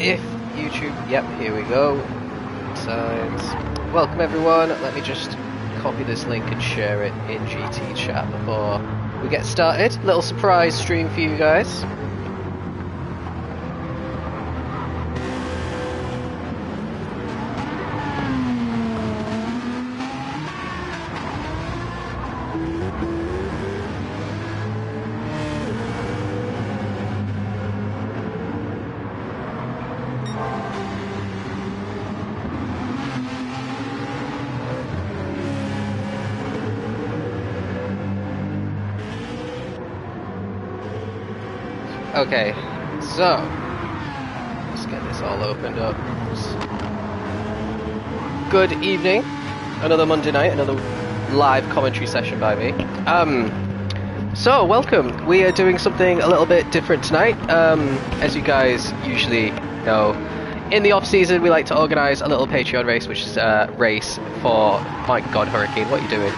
if YouTube... Yep, here we go. Signs. Welcome everyone. Let me just copy this link and share it in GT chat before we get started. Little surprise stream for you guys. Okay, so let's get this all opened up. Good evening. Another Monday night, another live commentary session by me. So welcome. We are doing something a little bit different tonight. As you guys usually know, in the off season we like to organise a little Patreon race, which is a race for... My God, Hurricane, what are you doing?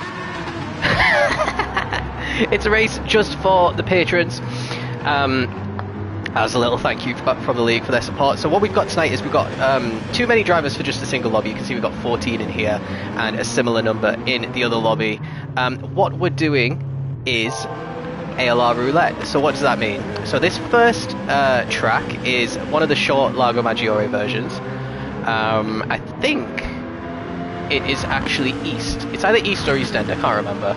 It's a race just for the patrons. As a little thank you from the league for their support. So what we've got tonight is we've got too many drivers for just a single lobby. You can see we've got 14 in here and a similar number in the other lobby. What we're doing is ALR Roulette. So what does that mean? So this first track is one of the short Lago Maggiore versions. I think it is actually East. It's either East or East End, I can't remember.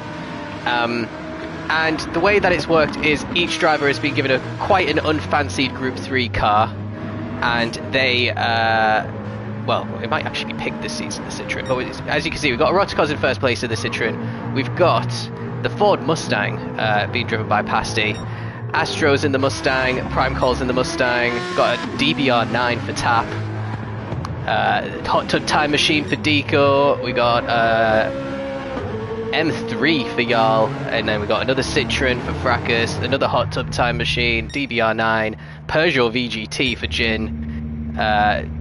And the way that it's worked is each driver has been given quite an unfancied Group 3 car, and they, well, it might actually be picked this season, the Citroen, but as you can see, we've got Roticos in first place in the Citroen, we've got the Ford Mustang being driven by Pasty, Astro's in the Mustang, Prime Call's in the Mustang, we've got a DBR9 for Tap, Hot Tub Time Machine for Deco, we got M3 for Jarl, and then we got another Citroen for Fracas, another Hot Tub Time Machine, DBR9, Peugeot VGT for Jin,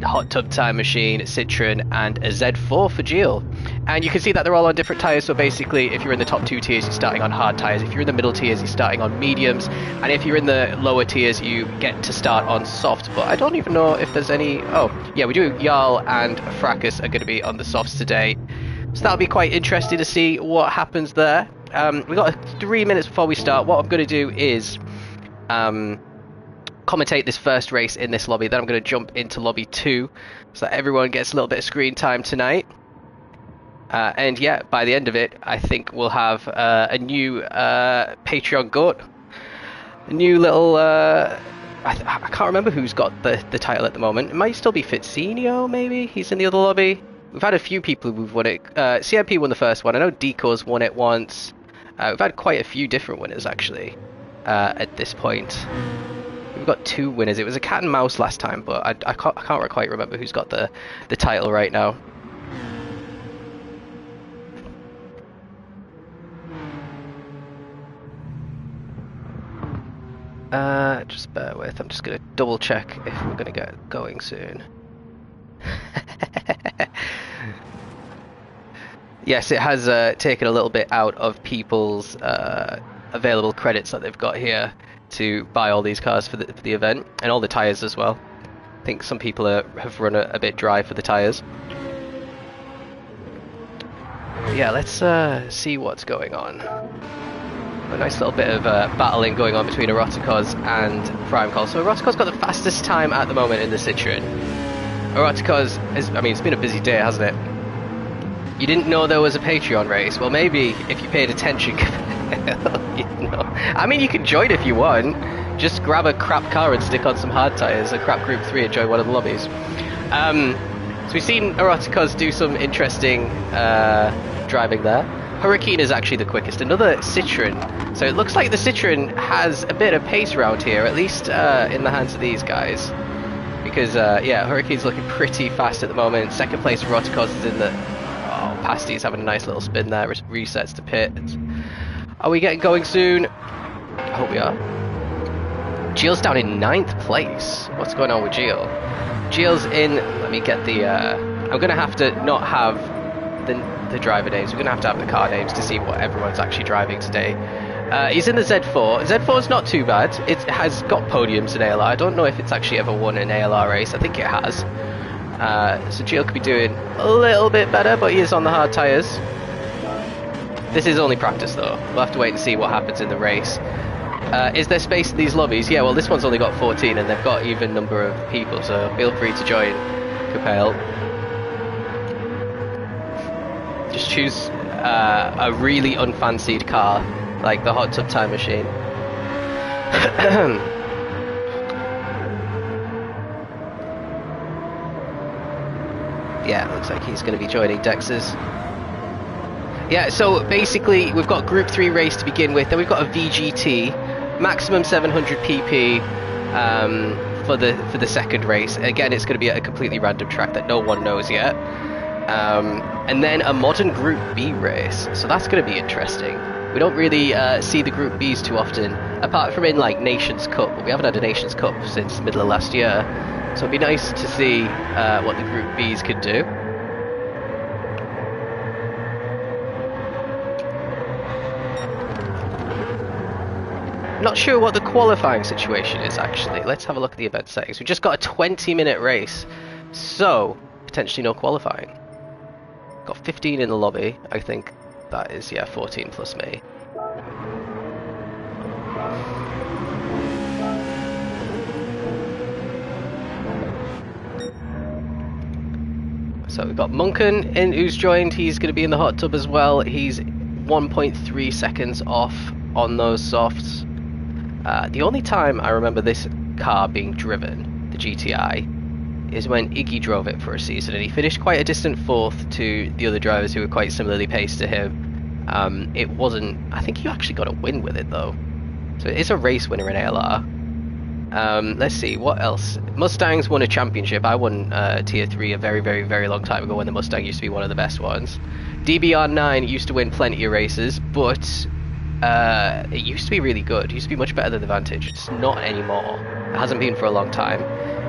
Hot Tub Time Machine, Citroen, and a Z4 for Gilles. And you can see that they're all on different tyres, so basically if you're in the top two tiers you're starting on hard tyres, if you're in the middle tiers you're starting on mediums, and if you're in the lower tiers you get to start on soft. But I don't even know if there's any... Oh, yeah, we do. Jarl and Fracas are going to be on the softs today. So that'll be quite interesting to see what happens there. We've got 3 minutes before we start. What I'm going to do is commentate this first race in this lobby. Then I'm going to jump into lobby 2 so that everyone gets a little bit of screen time tonight. And yeah, by the end of it, I think we'll have a new Patreon GOAT. A new little... I can't remember who's got the title at the moment. It might still be Fitzinio, maybe? He's in the other lobby. We've had a few people who've won it. CMP won the first one. I know Deco's won it once. We've had quite a few different winners, actually, at this point. We've got 2 winners. It was a cat and mouse last time, but I can't quite remember who's got the title right now. Just bear with. I'm just going to double check if we're going to get going soon. Yes, it has taken a little bit out of people's available credits that they've got here to buy all these cars for the event, and all the tyres as well. I think some people have run a bit dry for the tyres. Yeah, let's see what's going on. A nice little bit of battling going on between Eroticos and Prime Call. So Eroticos got the fastest time at the moment in the Citroen. Eroticos, I mean, it's been a busy day, hasn't it? You didn't know there was a Patreon race? Well, maybe if you paid attention, you know. I mean, you can join if you want. Just grab a crap car and stick on some hard tyres, a crap Group 3 and join one of the lobbies. So we've seen Eroticos do some interesting driving there. Hurricane is actually the quickest, another Citroen. So it looks like the Citroen has a bit of pace around here, at least in the hands of these guys. Because, yeah, Hurricane's looking pretty fast at the moment. Second place, Roticos is in the... Oh, Pasty's having a nice little spin there. Resets to pit. Are we getting going soon? I hope we are. Gilles down in 9th place. What's going on with Gilles? Gilles in... Let me get the... I'm going to have to not have the driver names. We're going to have the car names to see what everyone's actually driving today. He's in the Z4. Z4's not too bad. It has got podiums in ALR. I don't know if it's actually ever won an ALR race. I think it has. So Gio could be doing a little bit better, but he is on the hard tyres. This is only practice though. We'll have to wait and see what happens in the race. Is there space in these lobbies? Yeah, well this one's only got 14 and they've got even number of people, so feel free to join, Capel. Just choose a really unfancied car, like the hot tub time machine. Yeah, looks like he's going to be joining Dex's. Yeah, so basically we've got Group 3 race to begin with, then we've got a VGT, maximum 700 pp for the second race. Again, it's going to be at a completely random track that no one knows yet. And then a modern Group B race, so that's going to be interesting. We don't really see the Group Bs too often, apart from in like Nations Cup, but we haven't had a Nations Cup since the middle of last year. So it'd be nice to see what the Group Bs could do. Not sure what the qualifying situation is actually. Let's have a look at the event settings. We just got a 20-minute race, so potentially no qualifying. Got 15 in the lobby. I think that is, yeah, 14 plus me. So we've got Munkin in who's joined. He's going to be in the hot tub as well. He's 1.3 seconds off on those softs. The only time I remember this car being driven, the GTI, is when Iggy drove it for a season, and he finished quite a distant fourth to the other drivers who were quite similarly paced to him. It wasn't... I think he actually got a win with it though. So it is a race winner in ALR. Let's see, what else? Mustangs won a championship. I won Tier 3 a very, very, very long time ago when the Mustang used to be one of the best ones. DBR9 used to win plenty of races, but it used to be really good. It used to be much better than the Vantage. It's not anymore. It hasn't been for a long time.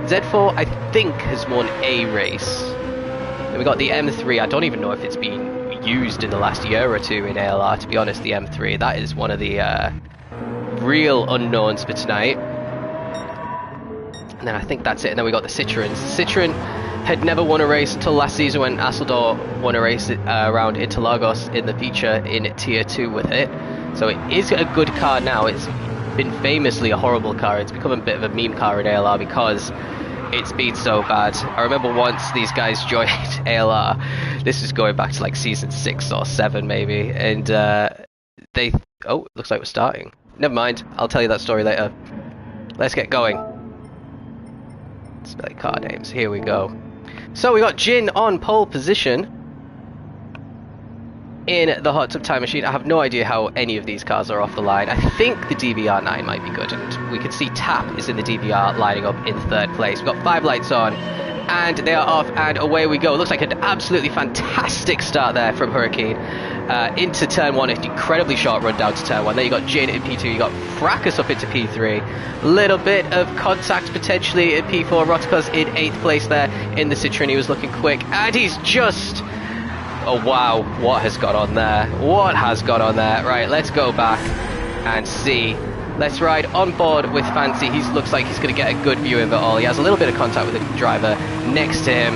Z4, I think, has won a race. Then we got the M3. I don't even know if it's been used in the last year or two in ALR, to be honest, the M3. That is one of the real unknowns for tonight. And then I think that's it. And then we got the Citroens. Citroen had never won a race until last season when Asseldor won a race around Interlagos in the feature in Tier 2 with it. So it is a good car now. It's been famously a horrible car. It's become a bit of a meme car in ALR because it's been so bad. I remember once these guys joined ALR. This is going back to like season 6 or 7 maybe. And they... Oh, looks like we're starting. Never mind. I'll tell you that story later. Let's get going. Spelling car names. Here we go. So we got Jin on pole position in the hot tub time machine. I have no idea how any of these cars are off the line. I think the DBR9 might be good, and we can see Tap is in the DBR lining up in third place. We've got 5 lights on, and they are off, and away we go. Looks like an absolutely fantastic start there from Hurricane into turn 1. An incredibly short run down to turn 1. There you got Jin in P2, you got Fracas up into P3. Little bit of contact potentially in P4. Rotikos in 8th place there in the Citroen. He was looking quick, and he's just... Oh wow, what has got on there? What has got on there? Right, let's go back and see. Let's ride on board with Fancy. He looks like he's going to get a good view of it all. He has a little bit of contact with the driver next to him.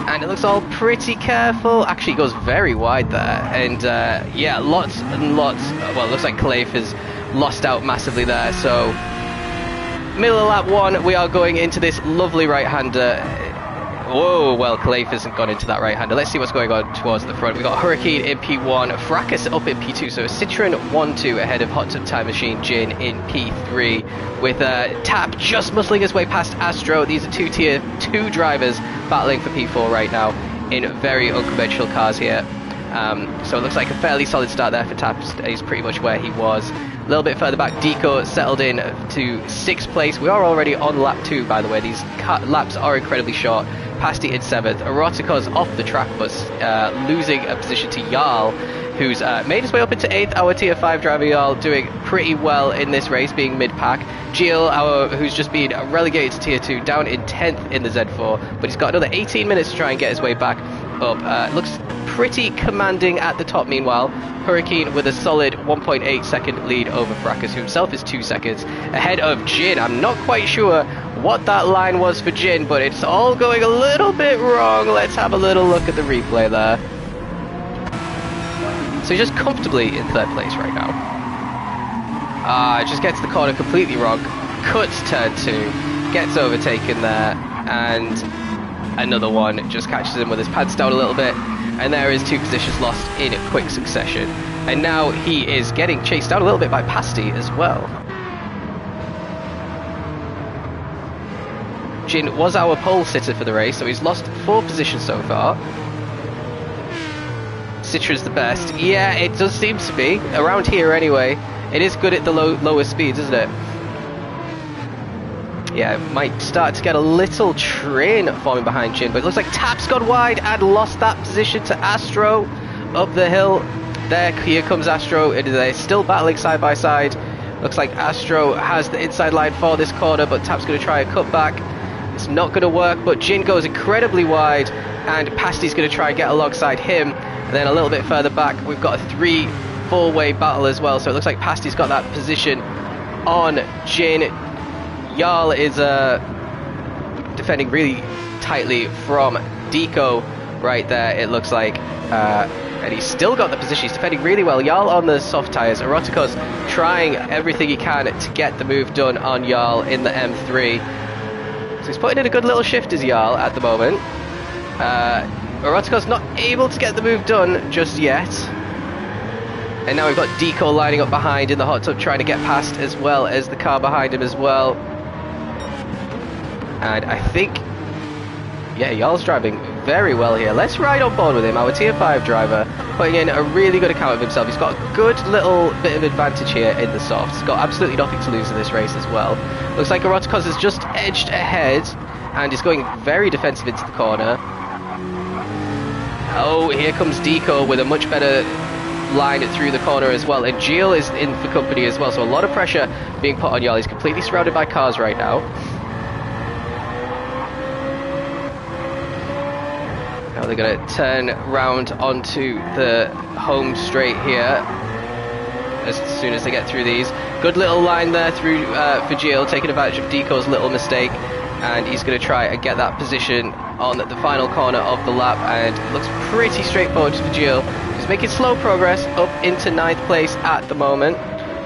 And it looks all pretty careful. Actually, he goes very wide there. And yeah, lots and lots. Well, it looks like Clayf has lost out massively there. So, middle of lap 1, we are going into this lovely right-hander. Whoa, well, Clayf hasn't gone into that right-hander. Let's see what's going on towards the front. We've got Hurricane in P1, Fracas up in P2, so Citroen 1-2 ahead of Hot Tub Time Machine Jin in P3, with Tap just muscling his way past Astro. These are 2 Tier 2 drivers battling for P4 right now in very unconventional cars here. So it looks like a fairly solid start there for Tap. He's pretty much where he was. A little bit further back, Deco settled in to 6th place. We are already on lap 2, by the way. These laps are incredibly short. Past it in 7th. Erotica's off the track, but losing a position to Jarl, who's made his way up into 8th. Our Tier 5 driver Jarl doing pretty well in this race, being mid-pack. Gil, who's just been relegated to Tier 2, down in 10th in the Z4, but he's got another 18 minutes to try and get his way back up. Looks pretty commanding at the top. Meanwhile, Hurricane with a solid 1.8 second lead over Fracas, who himself is 2 seconds ahead of Jin. I'm not quite sure what that line was for Jin, but it's all going a little bit wrong. Let's have a little look at the replay there. So he's just comfortably in 3rd place right now. Just gets the corner completely wrong. Cuts turn 2, gets overtaken there, and another one just catches him with his pads down a little bit, and there is 2 positions lost in quick succession. And now he is getting chased down a little bit by Pasty as well. Jin was our pole sitter for the race, so he's lost 4 positions so far. Citra's the best. Yeah, it does seem to be. Around here anyway. It is good at the lower speeds, isn't it? Yeah, it might start to get a little train forming behind Jin, but it looks like Tap's gone wide and lost that position to Astro up the hill. Here comes Astro. They're still battling side by side. Looks like Astro has the inside line for this corner, but Tap's going to try a cutback. It's not going to work, but Jin goes incredibly wide, and Pasty's going to try and get alongside him. And then a little bit further back, we've got a 3-4-way battle as well, so it looks like Pasty's got that position on Jin. Jarl is defending really tightly from Deco right there, it looks like. And he's still got the position, he's defending really well. Jarl on the soft tyres. Erotico's trying everything he can to get the move done on Jarl in the M3. So he's putting in a good little shift as Jarl at the moment. Erotico's not able to get the move done just yet. And now we've got Deco lining up behind in the hot tub, trying to get past, as well as the car behind him as well. And I think, yeah, Jarl's driving very well here. Let's ride on board with him, our tier 5 driver, putting in a really good account of himself. He's got a good little bit of advantage here in the softs. He's got absolutely nothing to lose in this race as well. Looks like Eroticos has just edged ahead and is going very defensive into the corner. Oh, here comes Deco with a much better line through the corner as well, and Gilles is in for company as well, so a lot of pressure being put on Jarl. He's completely surrounded by cars right now. Now they're going to turn round onto the home straight here as soon as they get through these. Good little line there through for Gilles, taking advantage of Deco's little mistake, and he's going to try and get that position on the final corner of the lap, and it looks pretty straightforward for Gilles. He's making slow progress up into 9th place at the moment.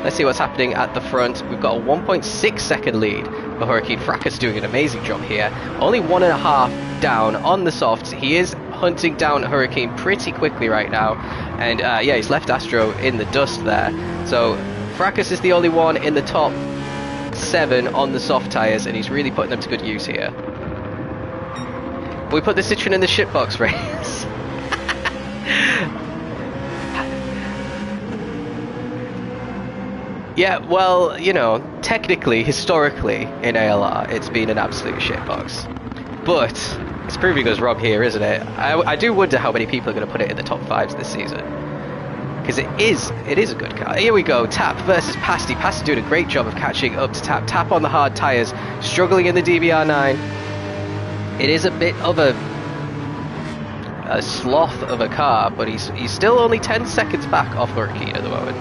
Let's see what's happening at the front. We've got a 1.6 second lead for Hurricane. Fracas doing an amazing job here. Only 1.5 down on the softs. He is hunting down Hurricane pretty quickly right now, and yeah, he's left Astro in the dust there. So Fracas is the only one in the top 7 on the soft tyres, and he's really putting them to good use here. We put the Citroen in the shitbox race. Yeah, well, you know, technically, historically, in ALR, it's been an absolute shitbox. But it's proving us wrong here, isn't it? I do wonder how many people are going to put it in the top 5s this season. Because it is a good car. Here we go, Tap versus Pasty. Pasty doing a great job of catching up to Tap. Tap on the hard tyres, struggling in the DBR9. It is a bit of a sloth of a car, but he's still only 10 seconds back off Hurricane at the moment.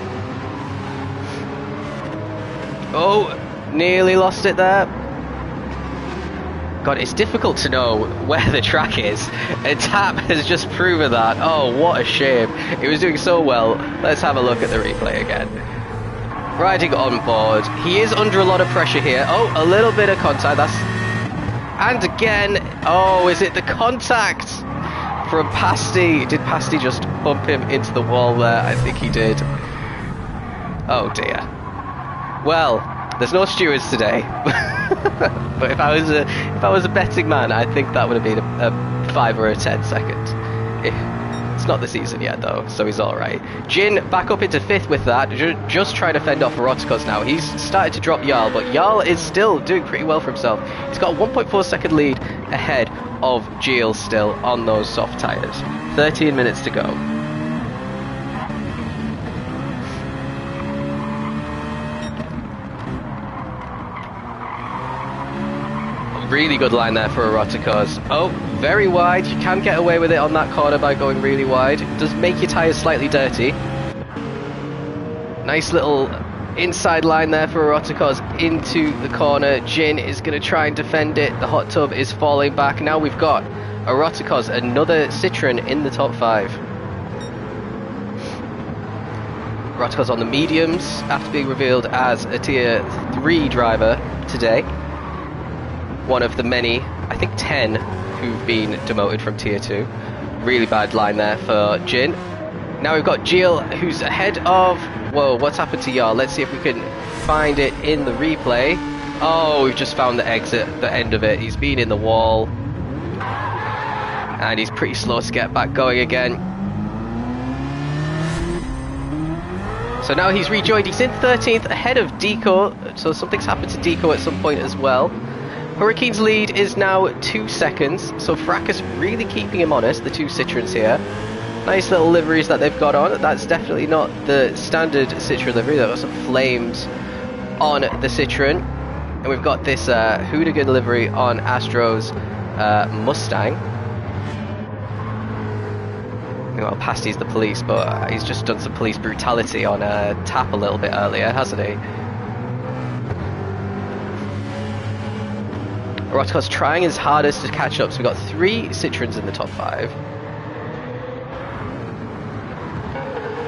Oh, nearly lost it there. God, it's difficult to know where the track is, and Tap has just proven that. Oh, what a shame. He was doing so well. Let's have a look at the replay again. Riding on board. He is under a lot of pressure here. Oh, a little bit of contact. And again, oh, is it the contact from Pasty? Did Pasty just bump him into the wall there? I think he did. Oh dear. Well, there's no stewards today. But if I was a betting man, I think that would have been a 5 or a 10 second. It's not the season yet though, so he's alright. Jin back up into 5th with that, just trying to fend off Eroticos now. He's started to drop Jarl, but Jarl is still doing pretty well for himself. He's got a 1.4 second lead ahead of Gilles still on those soft tyres. 13 minutes to go. Really good line there for Eroticos. Oh, very wide. You can get away with it on that corner by going really wide. It does make your tyres slightly dirty. Nice little inside line there for Eroticos into the corner. Jin is going to try and defend it. The hot tub is falling back. Now we've got Eroticos, another Citroen in the top 5. Eroticos on the mediums after being revealed as a tier 3 driver today. One of the many, I think 10, who've been demoted from tier 2. Really bad line there for Jin. Now we've got Gilles, who's ahead of... Whoa, what's happened to Jarl? Let's see if we can find it in the replay. Oh, we've just found the exit, the end of it. He's been in the wall. And he's pretty slow to get back going again. So now he's rejoined. He's in 13th, ahead of Deco. So something's happened to Deco at some point as well. Hurricane's lead is now 2 seconds. So Fracas really keeping him honest, the 2 Citroens here. Nice little liveries that they've got on. That's definitely not the standard Citroen livery. They've got some flames on the Citroen. And we've got this hooligan livery on Astro's Mustang. Well, Pasty's the police, but he's just done some police brutality on Tap a little bit earlier, hasn't he? Eroticos trying his hardest to catch up. So we've got 3 Citroens in the top 5.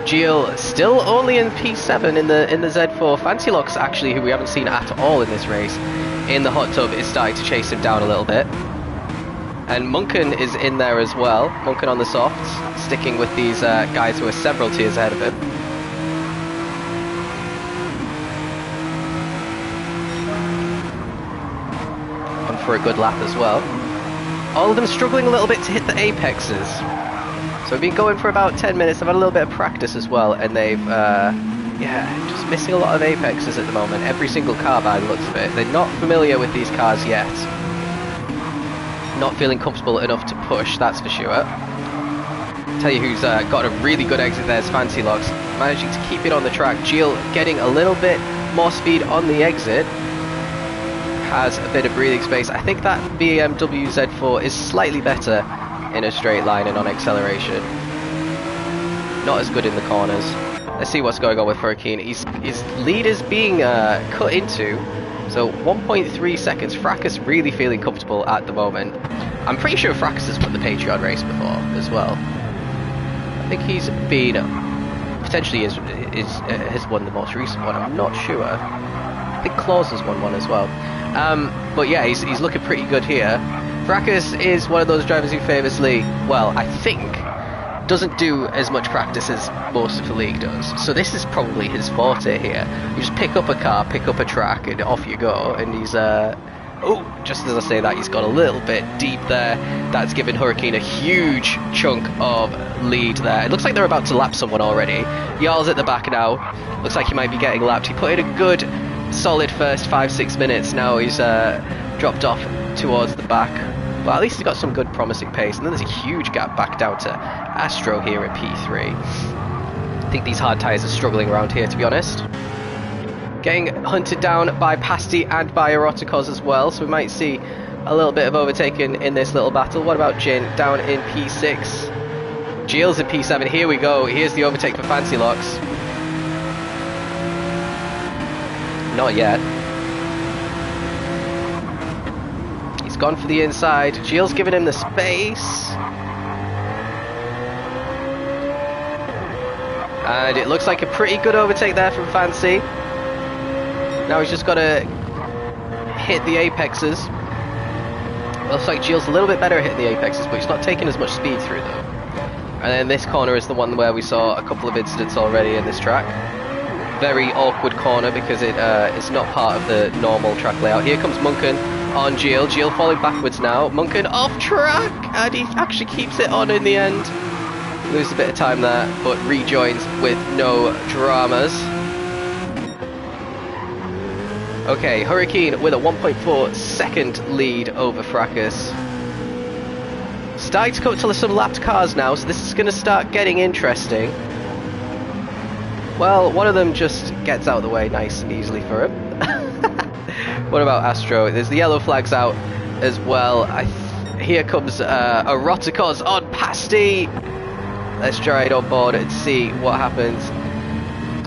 Gilles still only in P7 in the Z4. Fancy Locks, actually, who we haven't seen at all in this race, in the hot tub, is starting to chase him down a little bit. And Munken is in there as well. Munken on the softs, sticking with these guys who are several tiers ahead of him. On for a good lap as well. All of them struggling a little bit to hit the apexes. So we've been going for about 10 minutes. I've had a little bit of practice as well, and they've, yeah, just missing a lot of apexes at the moment. Every single car by the looks of it. They're not familiar with these cars yet. Not feeling comfortable enough to push, that's for sure. Tell you who's got a really good exit there is Fancy Locks. Managing to keep it on the track. Gilles getting a little bit more speed on the exit. Has a bit of breathing space. I think that BMW Z4 is slightly better in a straight line and on acceleration. Not as good in the corners. Let's see what's going on with Hurricane. His lead is being cut into. So 1.3 seconds. Fracas really feeling comfortable at the moment. I'm pretty sure Fracas has won the Patreon race before as well. I think he's been potentially has won the most recent one. I'm not sure. I think Claus has won one as well. But yeah, he's looking pretty good here. Fracas is one of those drivers who famously, well, I think, doesn't do as much practice as most of the league does. So this is probably his forte here. You just pick up a car, pick up a track, and off you go. And he's, oh, just as I say that, he's got a little bit deep there. That's given Hurricane a huge chunk of lead there. It looks like they're about to lap someone already. Jarl's at the back now. Looks like he might be getting lapped. He put in a good, solid first 5-6 minutes. Now he's dropped off towards the back. Well, at least he's got some good promising pace. And then there's a huge gap back down to Astro here at P3. I think these hard tyres are struggling around here, to be honest. Getting hunted down by Pasty and by Eroticos as well. So we might see a little bit of overtaking in this little battle. What about Jin down in P6? Gilles in P7. Here we go. Here's the overtake for Fancy Locks. Not yet. He's gone for the inside. Gilles giving him the space. And it looks like a pretty good overtake there from Fancy. Now he's just got to hit the apexes. Looks like Gilles a little bit better at hitting the apexes, but he's not taking as much speed through them. And then this corner is the one where we saw a couple of incidents already in this track. Very awkward corner because it's not part of the normal track layout. Here comes Munken on Gilles. Gilles falling backwards now. Munken off track, and he actually keeps it on in the end. Loses a bit of time there, but rejoins with no dramas. Okay, Hurricane with a 1.4 second lead over Fracas. Starting to come to some lapped cars now, so this is going to start getting interesting. Well, one of them just gets out of the way nice and easily for him. What about Astro? There's the yellow flags out as well. Here comes Eroticos on Pasty. Let's try it on board and see what happens.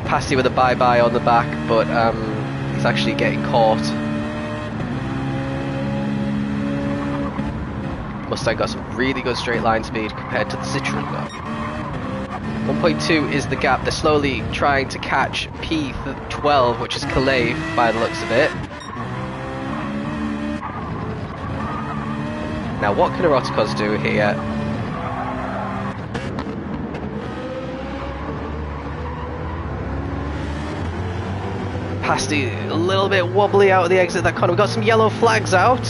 Pasty with a bye-bye on the back, but he's actually getting caught. Mustang got some really good straight line speed compared to the Citroen though. 1.2 is the gap. They're slowly trying to catch P12, which is Calais by the looks of it. Now what can Eroticos do here? Pasty a little bit wobbly out of the exit of that corner. We've got some yellow flags out.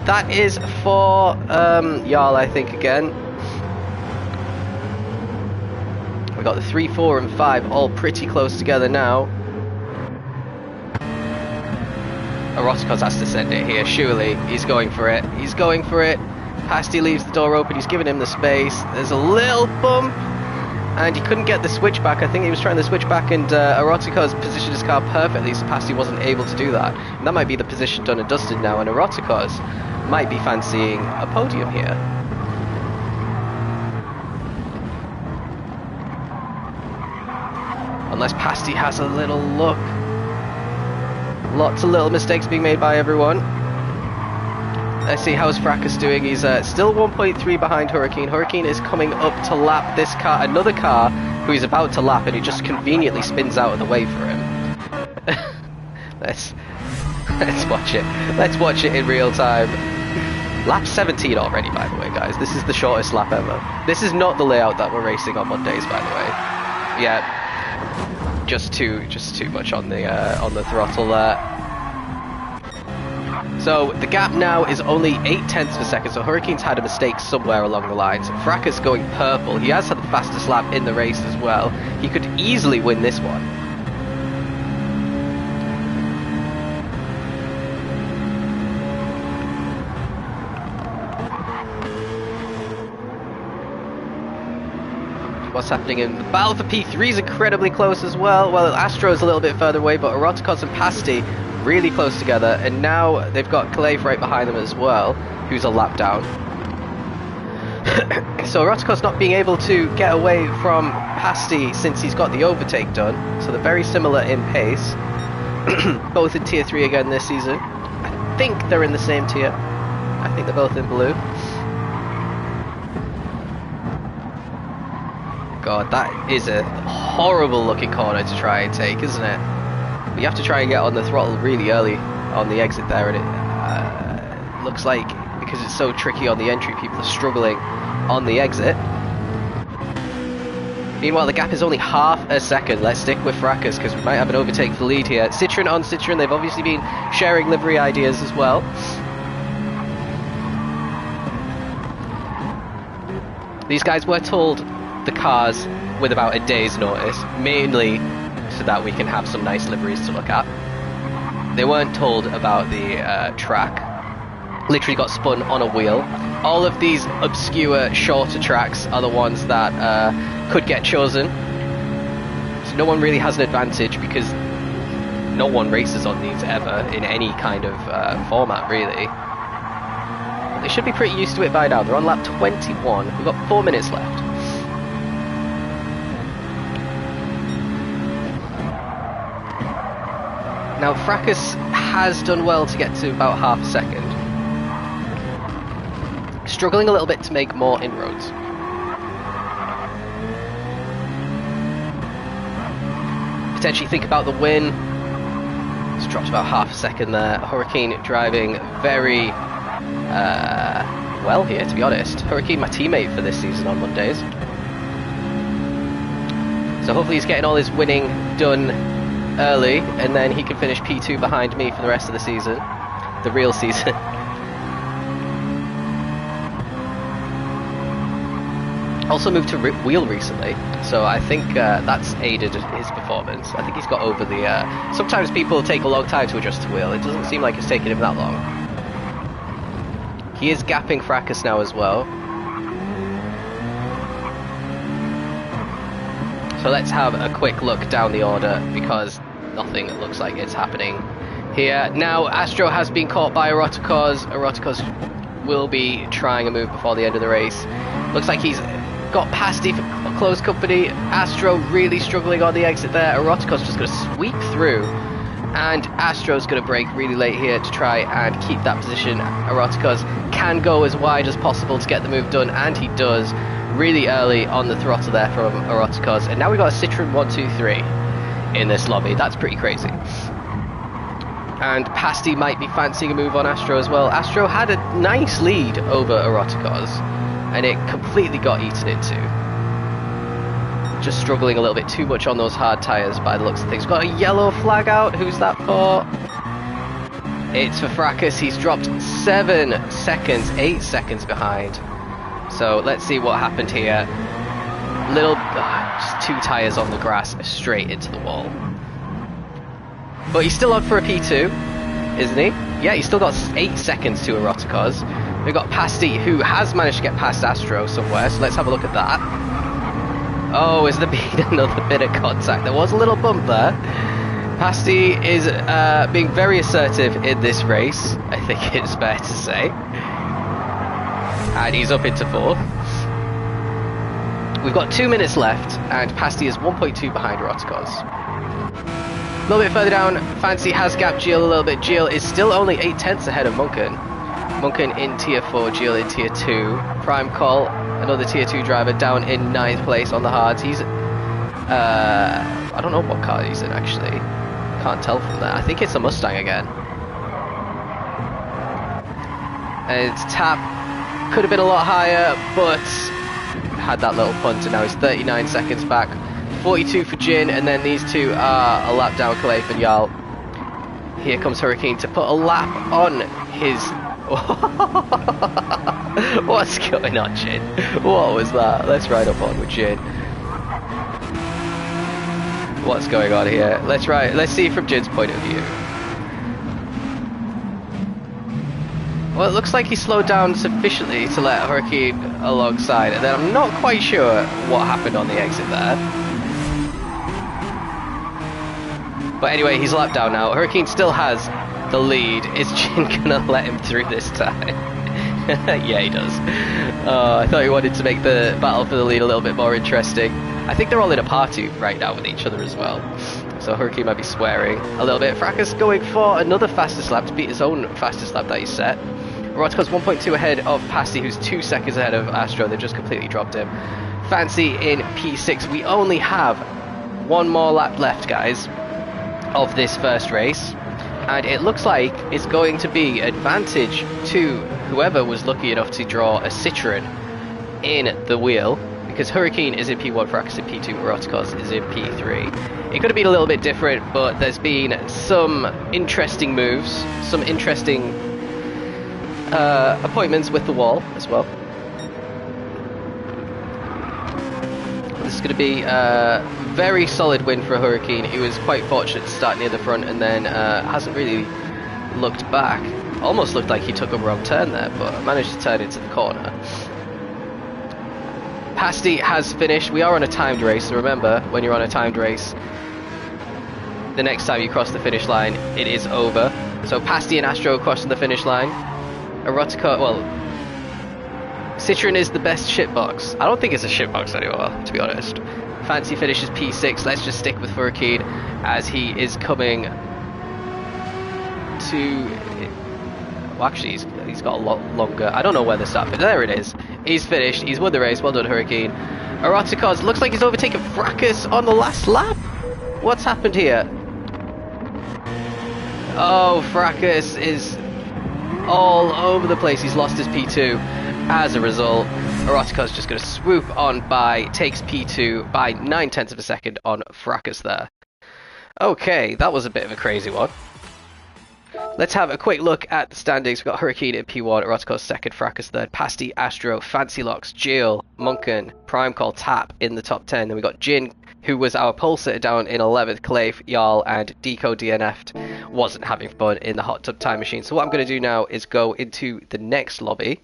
That is for Jarl, I think, again. We've got the 3, 4 and 5 all pretty close together now. Eroticos has to send it here, surely. He's going for it. He's going for it. Pasty leaves the door open. He's giving him the space. There's a little bump. And he couldn't get the switch back. I think he was trying to switch back, and Eroticos positioned his car perfectly, so Pasty wasn't able to do that. And that might be the position done and dusted now, and Eroticos might be fancying a podium here. Unless Pasty has a little look. Lots of little mistakes being made by everyone. Let's see, how's Fracas doing? He's still 1.3 behind Hurricane. Hurricane is coming up to lap this car, another car who he's about to lap, and he just conveniently spins out of the way for him. Let's watch it. Let's watch it in real time. Lap 17 already, by the way, guys. This is the shortest lap ever. This is not the layout that we're racing on Mondays, by the way. Yeah, just too much on the throttle there. So the gap now is only 0.8 of a second, so Hurricane's had a mistake somewhere along the lines. Fracas going purple. He has had the fastest lap in the race as well. He could easily win this one. What's happening in the battle for P3 is incredibly close as well. Well, Astro's a little bit further away, but Eroticos and Pasty really close together, and now they've got Calais right behind them as well, who's a lap down. So Eroticos not being able to get away from Pasty since he's got the overtake done, so they're very similar in pace. Both in tier 3 again this season. I think they're in the same tier. I think they're both in blue. God, that is a horrible looking corner to try and take, isn't it? But you have to try and get on the throttle really early on the exit there, and it looks like, because it's so tricky on the entry, people are struggling on the exit. Meanwhile, the gap is only half a second. Let's stick with Fracas, because we might have an overtake for the lead here. Citroen on Citroen, they've obviously been sharing livery ideas as well. These guys were told the cars with about a day's notice, mainly so that we can have some nice liveries to look at. They weren't told about the track. Literally got spun on a wheel. All of these obscure, shorter tracks are the ones that could get chosen. So no one really has an advantage because no one races on these ever in any kind of format, really. But they should be pretty used to it by now. They're on lap 21. We've got 4 minutes left. Now, Fracas has done well to get to about half a second. Struggling a little bit to make more inroads. Potentially think about the win. It's dropped about half a second there. Hurricane driving very well here, to be honest. Hurricane, my teammate for this season on Mondays. So hopefully he's getting all his winning done early, and then he can finish P2 behind me for the rest of the season, the real season. Also moved to wheel recently, so I think that's aided his performance. I think he's got over the... sometimes people take a long time to adjust to wheel. It doesn't seem like it's taken him that long. He is gapping Fracas now as well. So let's have a quick look down the order, because nothing looks like it's happening here. Now, Astro has been caught by Eroticos. Eroticos will be trying a move before the end of the race. Looks like he's got Pasty for close company. Astro really struggling on the exit there. Eroticos just going to sweep through. And Astro's going to brake really late here to try and keep that position. Eroticos can go as wide as possible to get the move done, and he does really early on the throttle there from Eroticos. And now we've got a Citroen 123 in this lobby. That's pretty crazy. And Pasty might be fancying a move on Astro as well. Astro had a nice lead over Eroticos, and it completely got eaten into. Just struggling a little bit too much on those hard tyres by the looks of things. Got a yellow flag out. Who's that for? It's for Fracas. He's dropped 7 seconds, 8 seconds behind. So let's see what happened here. Just 2 tyres on the grass straight into the wall. But he's still on for a P2, isn't he? Yeah, he's still got 8 seconds to Eroticos. We've got Pasty, who has managed to get past Astro somewhere, so let's have a look at that. Oh, is there been another bit of contact? There was a little bump there. Pasty is being very assertive in this race, I think it's fair to say. And he's up into 4th. We've got 2 minutes left, and Pasty is 1.2 behind Eroticos. A little bit further down, Fancy has gapped Gilles a little bit. Gilles is still only 8 tenths ahead of Munken. Munken in tier 4, Gilles in tier 2. Prime Call, another tier 2 driver, down in 9th place on the hards. He's, I don't know what car he's in actually. Can't tell from there. I think it's a Mustang again. And Tap could have been a lot higher, but had that little punt, and now he's 39 seconds back. 42 for Jin, and then these two are a lap down Calais and Jarl. Here comes Hurricane to put a lap on his... What's going on, Jin? What was that? Let's ride up on with Jin. What's going on here? Let's see from Jin's point of view. Well, it looks like he slowed down sufficiently to let Hurricane alongside, and then I'm not quite sure what happened on the exit there. But anyway, he's lapped down now. Hurricane still has the lead. Is Jin gonna let him through this time? Yeah, he does. I thought he wanted to make the battle for the lead a little bit more interesting. I think they're all in a party right now with each other as well. So Hurricane might be swearing a little bit. Fracas going for another fastest lap to beat his own fastest lap that he set. Eroticos 1.2 ahead of Pasty, who's 2 seconds ahead of Astro. They've just completely dropped him. Fancy in P6. We only have 1 more lap left, guys, of this first race, and it looks like it's going to be advantage to whoever was lucky enough to draw a Citroen in the wheel, because Hurricane is in P1, Fracas in P2, Eroticos is in P3. It could have been a little bit different, but there's been some interesting moves, some interesting appointments with the wall as well. This is going to be a very solid win for Hurricane. He was quite fortunate to start near the front, and then hasn't really looked back. Almost looked like he took a wrong turn there, but managed to turn into the corner. Pasty has finished. We are on a timed race, so remember, when you're on a timed race, the next time you cross the finish line, it is over. So Pasty and Astro crossing the finish line. Erotica, well, Citroen is the best shitbox. I don't think it's a shitbox anymore, to be honest. Fancy finishes P6. Let's just stick with Hurricane as he is coming to... Well, actually, he's got a lot longer. I don't know where the start, but there it is. He's finished. He's won the race. Well done, Hurricane. Eroticos looks like he's overtaken Fracas on the last lap. What's happened here? Oh, Fracas is all over the place. He's lost his P2 as a result. Eroticos just going to swoop on by, takes P2 by 9/10 of a second on Fracas there. Okay, that was a bit of a crazy one. Let's have a quick look at the standings. We've got Hurricane in P1, Eroticos second, Fracas third, Pasty, Astro, Fancy Locks, Gilles, Munken, Prime Call, Tap in the top 10. Then we've got Jin, who was our pole sitter, down in 11th, Calais, Jarl, and Deco DNF'd. Wasn't having fun in the hot tub time machine. So what I'm going to do now is go into the next lobby,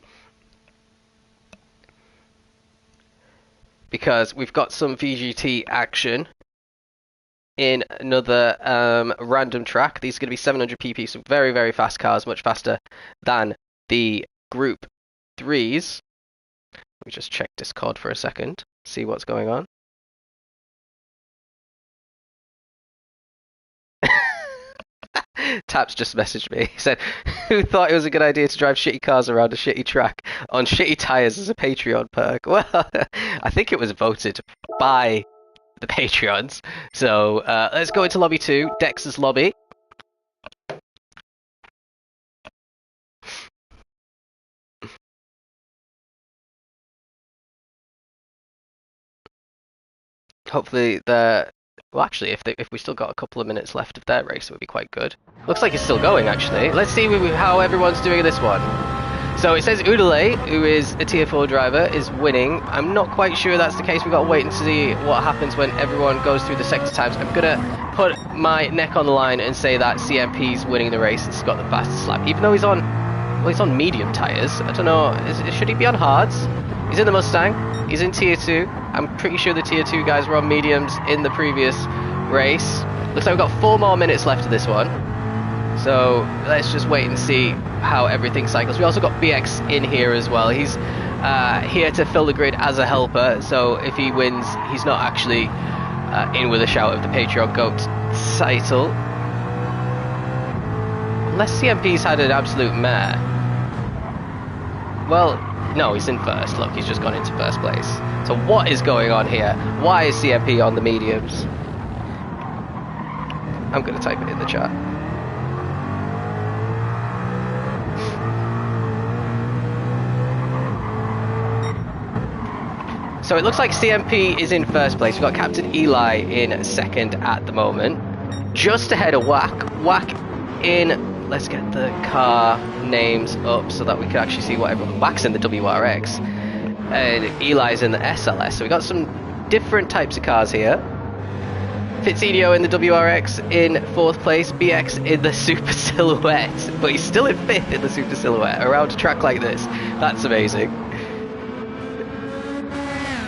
because we've got some VGT action in another random track. These are going to be 700 pp, so very, very fast cars, much faster than the Group 3s. Let me just check Discord for a second, see what's going on. Taps just messaged me. He said, who thought it was a good idea to drive shitty cars around a shitty track on shitty tyres as a Patreon perk? Well, I think it was voted by the Patreons. So let's go into lobby 2, Dex's lobby. Hopefully they're... Well, actually, if we still got a couple of minutes left of their race, it would be quite good. Looks like it's still going, actually. Let's see how everyone's doing in this one. So it says Udale, who is a Tier 4 driver, is winning. I'm not quite sure that's the case. We've got to wait and see what happens when everyone goes through the sector times. I'm going to put my neck on the line and say that CMP's winning the race. It's got the fastest lap, even though he's on medium tyres. I don't know, should he be on hards? He's in the Mustang. He's in Tier 2. I'm pretty sure the Tier 2 guys were on mediums in the previous race. Looks like we've got 4 more minutes left of this one. So let's just wait and see how everything cycles. We also got BX in here as well. He's here to fill the grid as a helper. So if he wins, he's not actually in with a shout of the Patreon GOAT title. Unless CMP's had an absolute mare. Well, no, he's in first. Look, he's just gone into first place. So what is going on here? Why is CMP on the mediums? I'm going to type it in the chat. So it looks like CMP is in first place. We've got Captain Eli in second at the moment. Just ahead of Whack. Whack in... Let's get the car names up so that we can actually see what everyone... Whack's in the WRX. And Eli's in the SLS. So we've got some different types of cars here. Fitzinho in the WRX in fourth place. BX in the Super Silhouette. But he's still in fifth in the Super Silhouette. Around a track like this. That's amazing.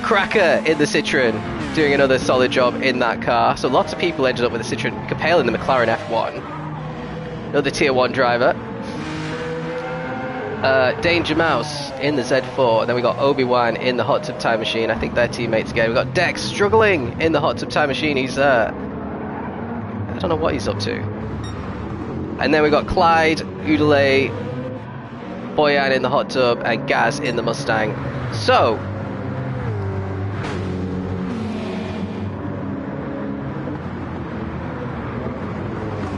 Cracker in the Citroen, doing another solid job in that car. So lots of people ended up with the Citroen. Capel in the McLaren F1. Another Tier 1 driver. Danger Mouse in the Z4. And then we got Obi-Wan in the Hot Tub Time Machine. I think they're teammates again. We got Dex struggling in the Hot Tub Time Machine. He's I don't know what he's up to. And then we got Clyde, Udale, Boyan in the Hot Tub, and Gaz in the Mustang. So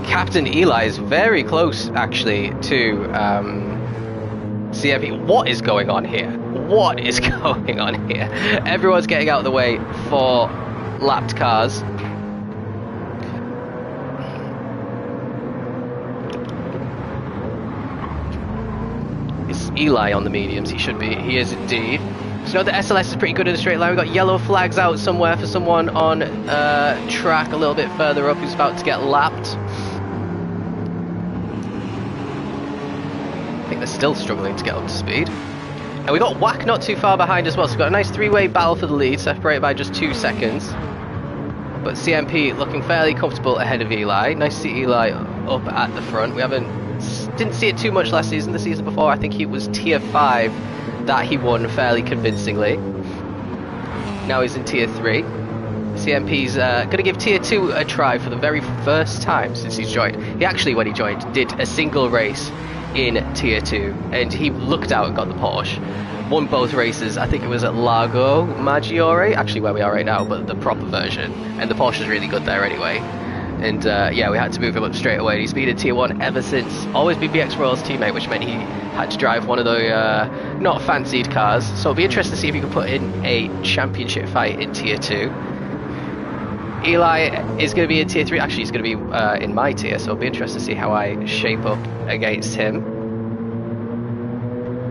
Captain Eli is very close, actually, to CMP. What is going on here? What is going on here? Everyone's getting out of the way for lapped cars. Is Eli on the mediums? He should be. He is indeed. So now the SLS is pretty good in a straight line. We've got yellow flags out somewhere for someone on track a little bit further up who's about to get lapped. I think they're still struggling to get up to speed. And we got Whack not too far behind as well, so we've got a nice three-way battle for the lead, separated by just 2 seconds. But CMP looking fairly comfortable ahead of Eli. Nice to see Eli up at the front. We didn't see it too much last season. The season before, I think he was Tier 5 that he won fairly convincingly. Now he's in Tier 3. CMP's going to give Tier 2 a try for the very first time since he's joined. He actually, when he joined, did a single race in Tier 2, and he looked out and got the Porsche. Won both races. I think it was at Lago Maggiore, actually where we are right now, but the proper version. And the Porsche is really good there anyway. And yeah, we had to move him up straight away. He's been in Tier 1 ever since. Always been BX Royal's teammate, which meant he had to drive one of the not fancied cars. So it'll be interesting to see if he can put in a championship fight in Tier 2. Eli is going to be in Tier 3. Actually, he's going to be in my tier, so it'll be interesting to see how I shape up against him.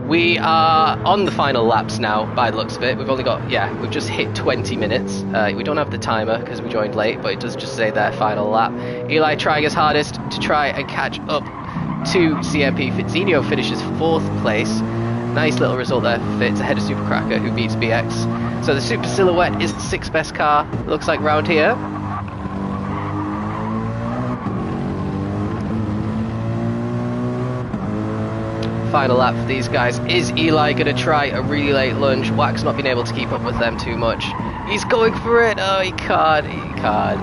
We are on the final laps now, by the looks of it. We've only got, yeah, we've just hit 20 minutes. We don't have the timer because we joined late, but it does just say their final lap. Eli trying his hardest to try and catch up to CMP. Fitzinho finishes 4th place. Nice little result there for Fitz ahead of Super Cracker, who beats BX. So the Super Silhouette is the 6th best car, looks like, round here. final lap for these guys. Is Eli going to try a really late lunge? Wack's not been able to keep up with them too much. He's going for it. Oh, he can't. He can't.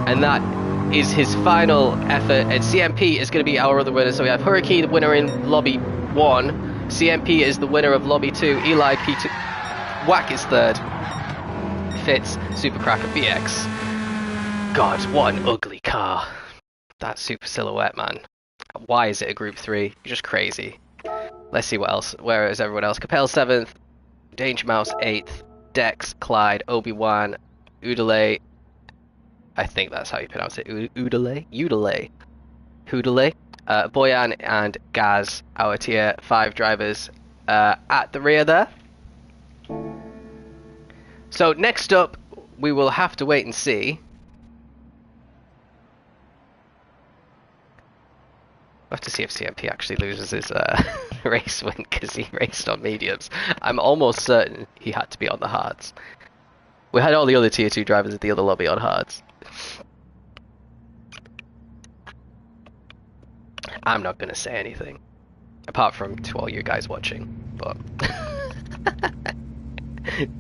And that is his final effort. And CMP is going to be our other winner. So we have Hurricane, the winner in Lobby 1. CMP is the winner of Lobby 2. Eli P2. Wack is third. Fitz, Supercracker BX. God, what an ugly car. That Super Silhouette, man. Why is it a Group 3? You're just crazy. Let's see what else. Where is everyone else? Capel 7th. Danger Mouse 8th. Dex, Clyde, Obi-Wan, Udale. I think that's how you pronounce it. Udale? Udale. Hoodale. Boyan and Gaz, our tier 5 drivers at the rear there. So next up, we will have to wait and see. We'll have to see if CMP actually loses his race win because he raced on mediums. I'm almost certain he had to be on the hards. We had all the other tier 2 drivers at the other lobby on hards. I'm not going to say anything. Apart from to all you guys watching. But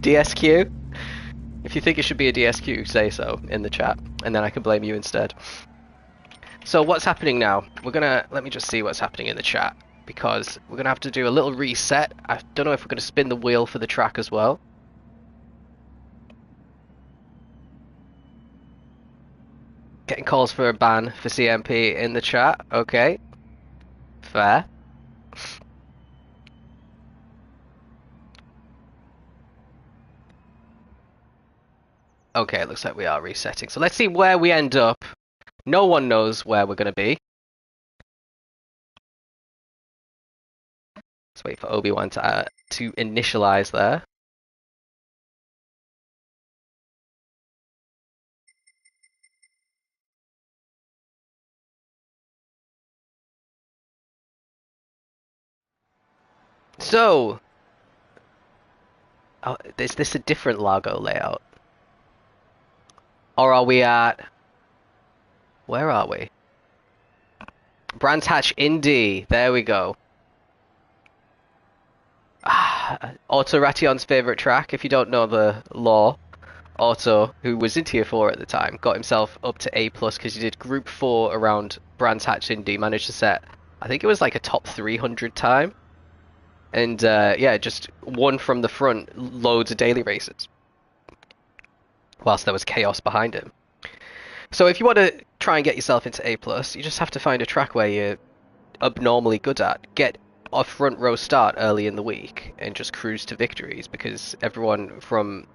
DSQ? If you think it should be a DSQ, say so in the chat. And then I can blame you instead. So what's happening now? Let me just see what's happening in the chat. Because we're going to have to do a little reset. I don't know if we're going to spin the wheel for the track as well. Getting calls for a ban for CMP in the chat. Okay. Fair. Okay, it looks like we are resetting. So let's see where we end up. No one knows where we're going to be. Let's wait for Obi-Wan to initialize there. So, is this a different Largo layout? Or are we at... Where are we? Brands Hatch Indy. There we go. Otto Ration's favourite track. If you don't know the lore, Otto, who was in Tier 4 at the time, got himself up to A+ because he did Group 4 around Brands Hatch Indy, managed to set, I think it was like a top 300 time. And yeah, just won from the front loads of daily races. Whilst there was chaos behind him. So if you want to try and get yourself into A+, you just have to find a track where you're abnormally good at. Get a front row start early in the week and just cruise to victories, because everyone from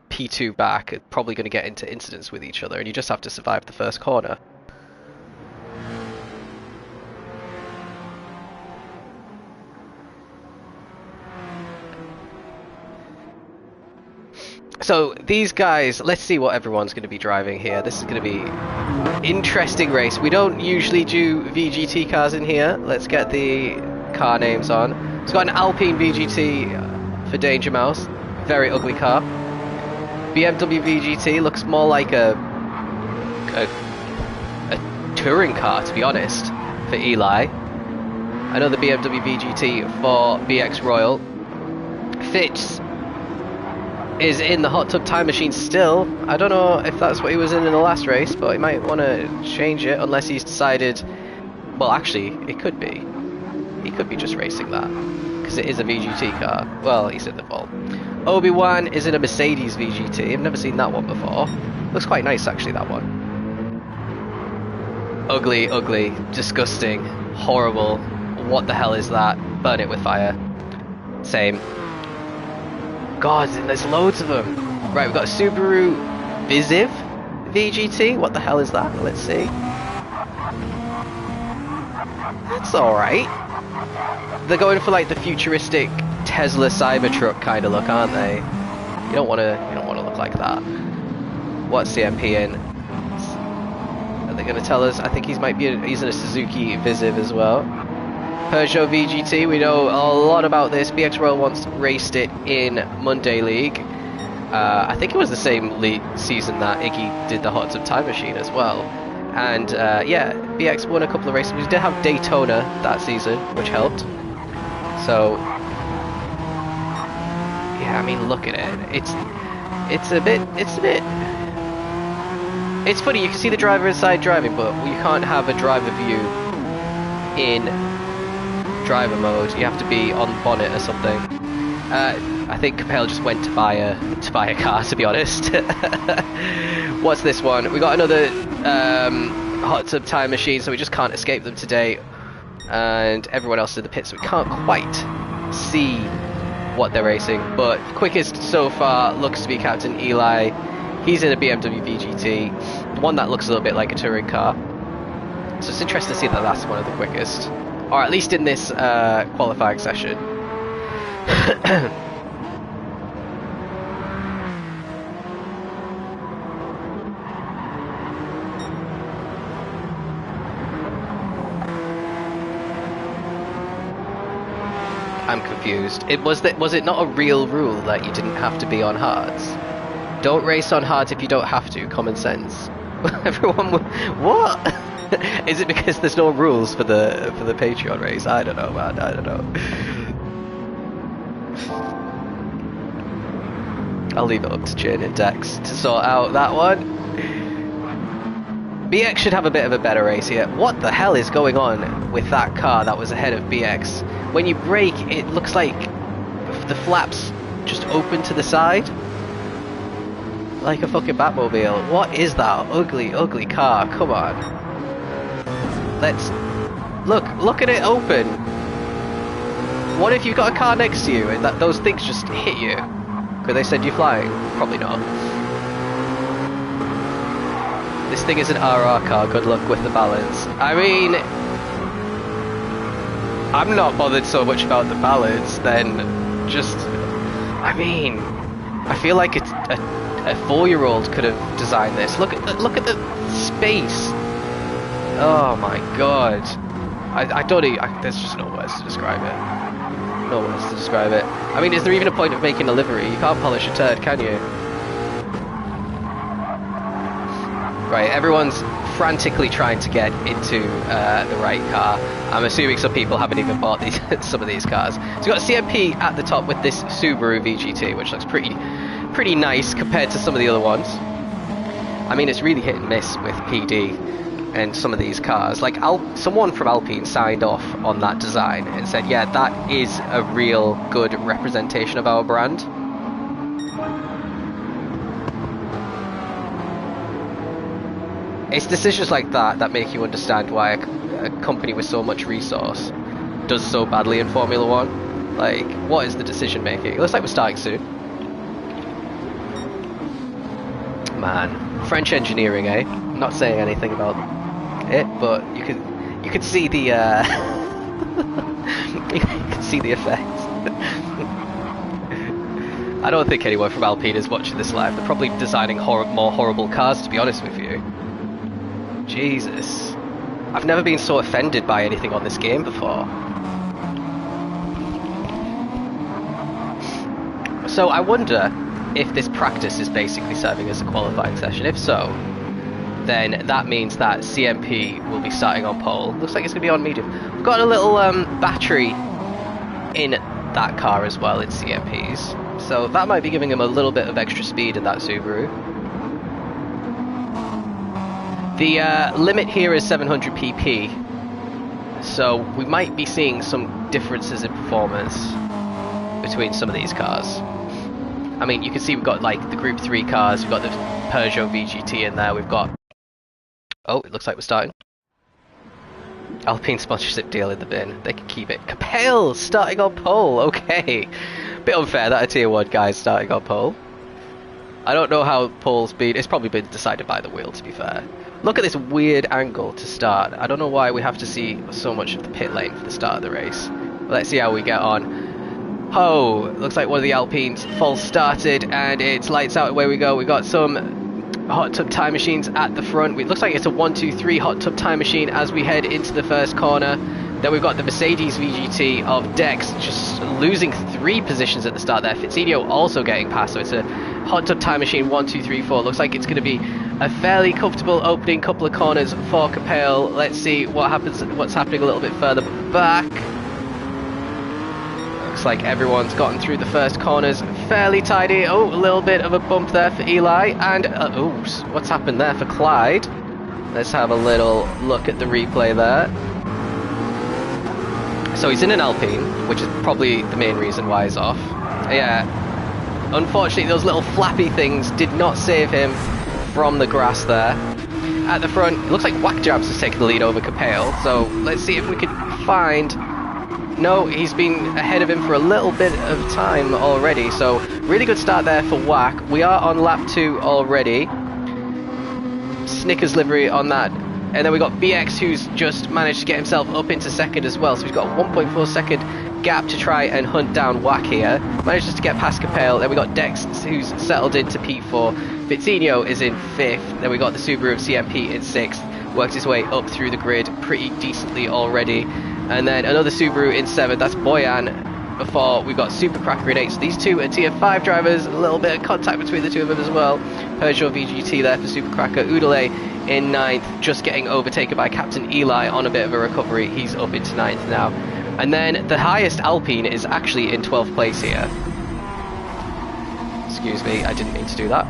P2 back are probably going to get into incidents with each other, and you just have to survive the first corner. So these guys, let's see what everyone's going to be driving here. This is going to be interesting race. We don't usually do VGT cars in here. Let's get the car names on. It's got an Alpine VGT for Danger Mouse. Very ugly car. BMW VGT looks more like a touring car, to be honest, for Eli. Another BMW VGT for BX Royal. Fitz is in the hot tub time machine still. I don't know if that's what he was in the last race, but he might want to change it unless he's decided... Well, actually, it could be. He could be just racing that, because it is a VGT car. Well, he's in the vault. Obi-Wan is in a Mercedes VGT. I've never seen that one before. Looks quite nice, actually, that one. Ugly, ugly, disgusting, horrible. What the hell is that? Burn it with fire. Same. God, there's loads of them. Right, we've got a Subaru Visiv VGT. What the hell is that? Let's see. That's alright. They're going for like the futuristic Tesla Cybertruck kind of look, aren't they? You don't want to look like that. What's CMP in? Are they going to tell us? I think he's in a Suzuki Visiv as well. Peugeot VGT, we know a lot about this. BX Royal once raced it in Monday League. I think it was the same league season that Iggy did the Hot Tub Time Machine as well. And yeah, BX won a couple of races. We did have Daytona that season, which helped. So yeah, I mean, look at it. It's a bit. It's funny. You can see the driver inside driving, but you can't have a driver view in driver mode. You have to be on bonnet or something. I think Capel just went to buy a car, to be honest. What's this one? We got another hot tub time machine, so we just can't escape them today. And everyone else is in the pit, so we can't quite see what they're racing. But quickest so far looks to be Captain Eli. He's in a BMW VGT, one that looks a little bit like a touring car. So it's interesting to see that that's one of the quickest, or at least in this qualifying session. I'm confused. Was it not a real rule that you didn't have to be on hards? Don't race on hards if you don't have to. Common sense. Everyone, what? Is it because there's no rules for the Patreon race? I don't know, man. I don't know. I'll leave it up to Jin and Dex to sort out that one. BX should have a bit of a better race here. What the hell is going on with that car that was ahead of BX? When you brake, it looks like the flaps just open to the side. Like a fucking Batmobile. What is that ugly, ugly car? Come on. Let's... Look at it open. What if you've got a car next to you and those things just hit you? Could they send you flying? Probably not. This thing is an RR car, good luck with the balance. I mean, I'm not bothered so much about the balance than just, I mean, I feel like it's a 4-year-old could have designed this. Look at the space. Oh my god. I don't even, there's just no words to describe it. No words to describe it. I mean, is there even a point of making a livery? You can't polish a turd, can you? Right, everyone's frantically trying to get into the right car. I'm assuming some people haven't even bought some of these cars. So we've got CMP at the top with this Subaru VGT, which looks pretty nice compared to some of the other ones. I mean, it's really hit and miss with PD and some of these cars. Like, someone from Alpine signed off on that design and said, yeah, that is a real good representation of our brand. It's decisions like that that make you understand why a company with so much resource does so badly in Formula 1. Like, what is the decision making? It looks like we're starting soon. Man, French engineering, eh? I'm not saying anything about it, but you could see the you can see the effect. I don't think anyone from Alpine is watching this live. They're probably designing more horrible cars, to be honest with you. Jesus. I've never been so offended by anything on this game before. So I wonder if this practice is basically serving as a qualifying session. If so, then that means that CMP will be starting on pole. Looks like it's going to be on medium. We've got a little battery in that car as well in CMP's. So that might be giving him a little bit of extra speed in that Subaru. The limit here is 700 pp, so we might be seeing some differences in performance between some of these cars. I mean, you can see we've got like the Group 3 cars, we've got the Peugeot VGT in there, we've got... Oh, it looks like we're starting. Alpine sponsorship deal in the bin, they can keep it. Capel starting on pole, okay. Bit unfair that a tier 1 guy is starting on pole. I don't know how pole's been, it's probably been decided by the wheel, to be fair. Look at this weird angle to start. I don't know why we have to see so much of the pit lane for the start of the race. Let's see how we get on. Oh, looks like one of the Alpines false started and it's lights out, away we go. We got some hot tub time machines at the front. It looks like it's a 1-2-3 hot tub time machine as we head into the first corner. Then we've got the Mercedes VGT of Dex just losing 3 positions at the start there. Fitzinho also getting past, so it's a Hot Tub Time Machine 1, 2, 3, 4. Looks like it's going to be a fairly comfortable opening couple of corners for Capel. Let's see what happens. What's happening a little bit further back. Looks like everyone's gotten through the first corners fairly tidy. Oh, a little bit of a bump there for Eli, and oops, what's happened there for Clyde? Let's have a little look at the replay there. So he's in an Alpine, which is probably the main reason why he's off. Yeah, unfortunately those little flappy things did not save him from the grass there. At the front, it looks like Whack Jabs has taken the lead over Capel, so let's see if we can find... No, he's been ahead of him for a little bit of time already, so really good start there for Whack. We are on lap 2 already. Snickers livery on that. And then we got BX, who's just managed to get himself up into second as well, so we've got a 1.4 second gap to try and hunt down Whack here. Managed just to get past Capel. Then we got Dex, who's settled into P4. Fitzinho is in 5th. Then we got the Subaru of CMP in 6th. Worked his way up through the grid pretty decently already. And then another Subaru in 7th, that's Boyan. Before we've got Supercracker in 8th. So these two are tier 5 drivers, a little bit of contact between the two of them as well. Peugeot VGT there for Supercracker. Udale in 9th, just getting overtaken by Captain Eli on a bit of a recovery. He's up into 9th now. And then the highest Alpine is actually in 12th place here. Excuse me, I didn't mean to do that.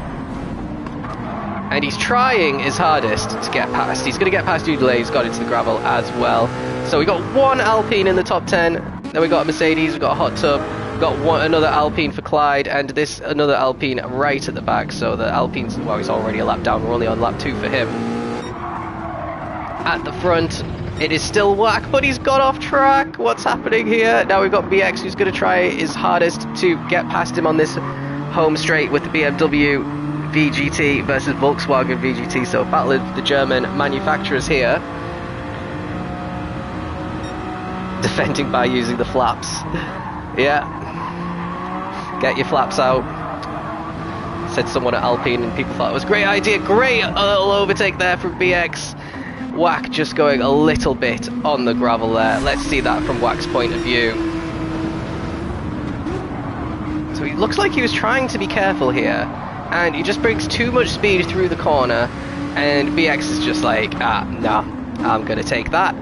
And he's trying his hardest to get past. He's going to get past Udale, he's got into the gravel as well. So we got one Alpine in the top 10. Then we got a Mercedes, we got a hot tub, we got another Alpine for Clyde, and this another Alpine right at the back. So the Alpine's, well, he's already a lap down. We're only on lap 2 for him. At the front, it is still Whack, but he's got off track. What's happening here? Now we've got BX, who's going to try his hardest to get past him on this home straight with the BMW VGT versus Volkswagen VGT. So battle of the German manufacturers here. Defending by using the flaps. Yeah. Get your flaps out. Said someone at Alpine and people thought it was a great idea. Great little overtake there from BX. Whack just going a little bit on the gravel there. Let's see that from Whack's point of view. So he looks like he was trying to be careful here. And he just brings too much speed through the corner. And BX is just like, no, I'm going to take that.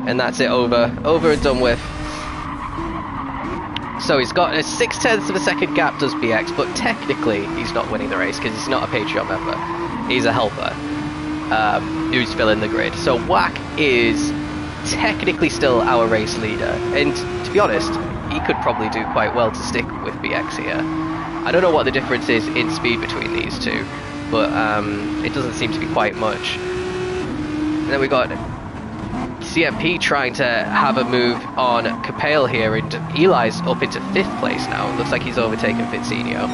And that's it, over and done with. So he's got a 0.6 of a second gap, does BX, but technically he's not winning the race because he's not a Patreon member. He's a helper who's filling the grid. So Whack is technically still our race leader. And to be honest, he could probably do quite well to stick with BX here. I don't know what the difference is in speed between these two, but it doesn't seem to be quite much. And then we got CMP trying to have a move on Capel here, and Eli's up into 5th place now. Looks like he's overtaken Fitzinho.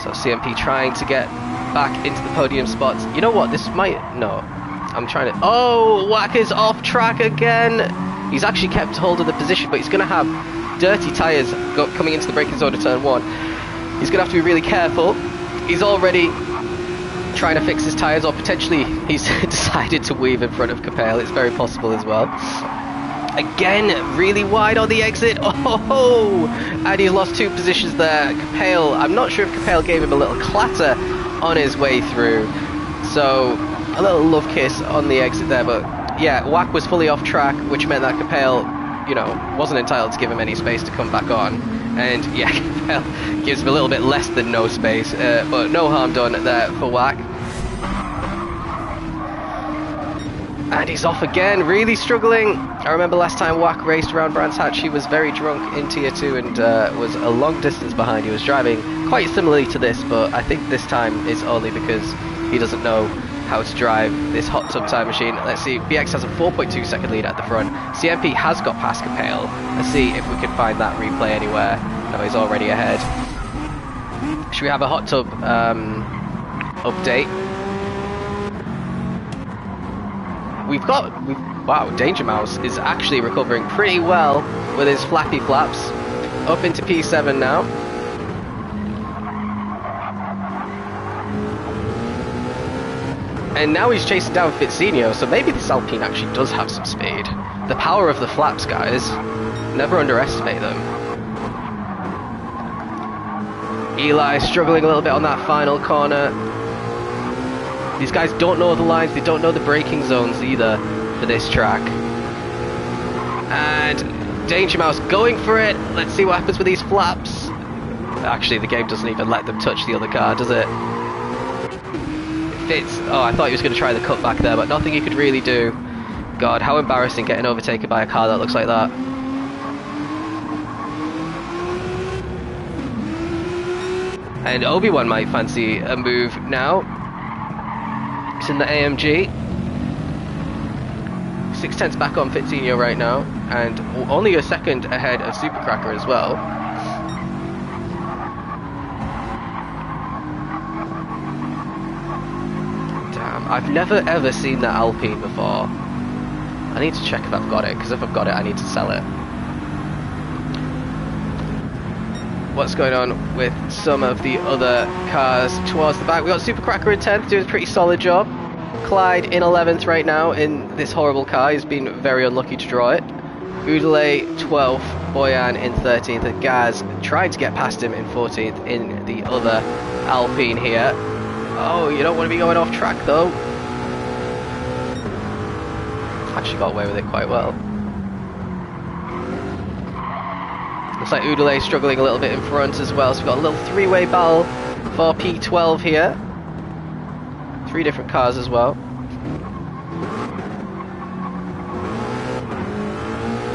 So CMP trying to get back into the podium spots. You know what, this might... No, I'm trying to... Oh, Whack is off track again. He's actually kept hold of the position, but he's going to have dirty tyres coming into the braking zone of turn 1. He's going to have to be really careful. He's already trying to fix his tyres, or potentially he's decided to weave in front of Capel. It's very possible as well. Again, really wide on the exit. Oh, and he lost 2 positions there. Capel, I'm not sure if Capel gave him a little clatter on his way through. So, a little love kiss on the exit there, but yeah, Whack was fully off track, which meant that Capel, you know, wasn't entitled to give him any space to come back on. And yeah, Capel gives him a little bit less than no space, but no harm done there for Whack. And he's off again, really struggling. I remember last time Whack raced around Brands Hatch, he was very drunk in Tier 2 and was a long distance behind. He was driving quite similarly to this, but I think this time it's only because he doesn't know how to drive this hot tub time machine. Let's see, BX has a 4.2 second lead at the front. CMP has got past Capel. Let's see if we can find that replay anywhere. No, he's already ahead. Should we have a hot tub update? Wow, Danger Mouse is actually recovering pretty well with his flappy flaps. Up into P7 now. And now he's chasing down Fitzinho, so maybe this Alpine actually does have some speed. The power of the flaps, guys. Never underestimate them. Eli struggling a little bit on that final corner. These guys don't know the lines, they don't know the braking zones either for this track. And Danger Mouse going for it. Let's see what happens with these flaps. Actually, the game doesn't even let them touch the other car, does it? Fitz, oh, I thought he was going to try the cutback there, but nothing he could really do. God, how embarrassing getting overtaken by a car that looks like that. And Obi-Wan might fancy a move now. He's in the AMG. 6/10 back on Fitzinho right now, and only a second ahead of Supercracker as well. Damn, I've never ever seen that Alpine before. I need to check if I've got it, because if I've got it, I need to sell it. What's going on with some of the other cars towards the back? We got Supercracker in 10th, doing a pretty solid job. Clyde in 11th right now in this horrible car. He's been very unlucky to draw it. Udale 12th, Boyan in 13th, and Gaz trying to get past him in 14th in the other Alpine here. Oh, you don't want to be going off track though. Actually got away with it quite well. Looks like Udale struggling a little bit in front as well, so we've got a little three-way battle for P12 here. 3 different cars as well.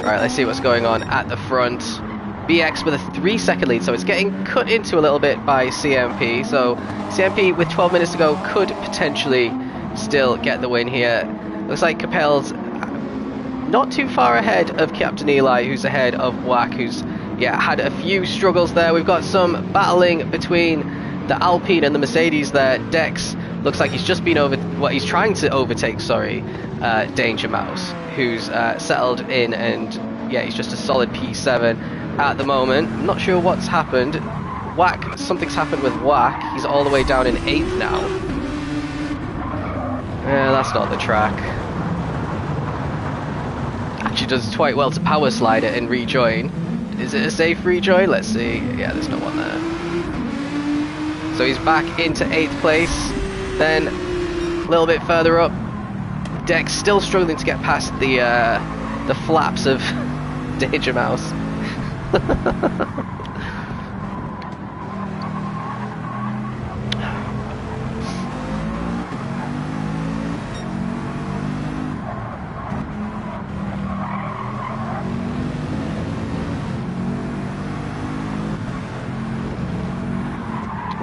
Right, let's see what's going on at the front. BX with a 3-second lead, so it's getting cut into a little bit by CMP. So CMP with 12 minutes to go could potentially still get the win here. Looks like Capel's not too far ahead of Captain Eli, who's ahead of Wack, who's had a few struggles there. We've got some battling between the Alpine and the Mercedes there. Dex looks like he's just been he's trying to overtake, Danger Mouse, who's settled in, and he's just a solid P7 at the moment. I'm not sure what's happened. Wack, something's happened with Wack. He's all the way down in 8th now. Yeah, that's not the track. Actually does quite well to power slide it and rejoin. Is it a safe rejoin? Let's see. Yeah, there's no one there. So he's back into 8th place. Then a little bit further up, Dex still struggling to get past the flaps of Danger Mouse.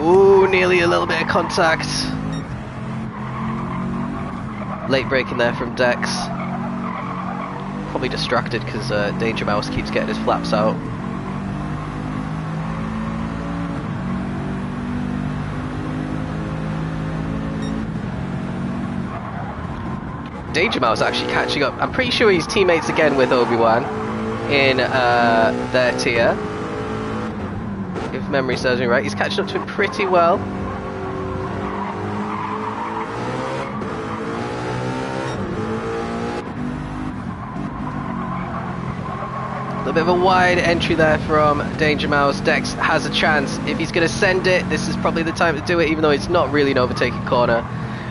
Ooh, nearly a little bit of contact. Late braking there from Dex. Probably distracted because Danger Mouse keeps getting his flaps out. Danger Mouse actually catching up. I'm pretty sure he's teammates again with Obi-Wan in their tier. If memory serves me right, he's catching up to him pretty well. A little bit of a wide entry there from Danger Mouse. Dex has a chance. If he's going to send it, this is probably the time to do it, even though it's not really an overtaking corner.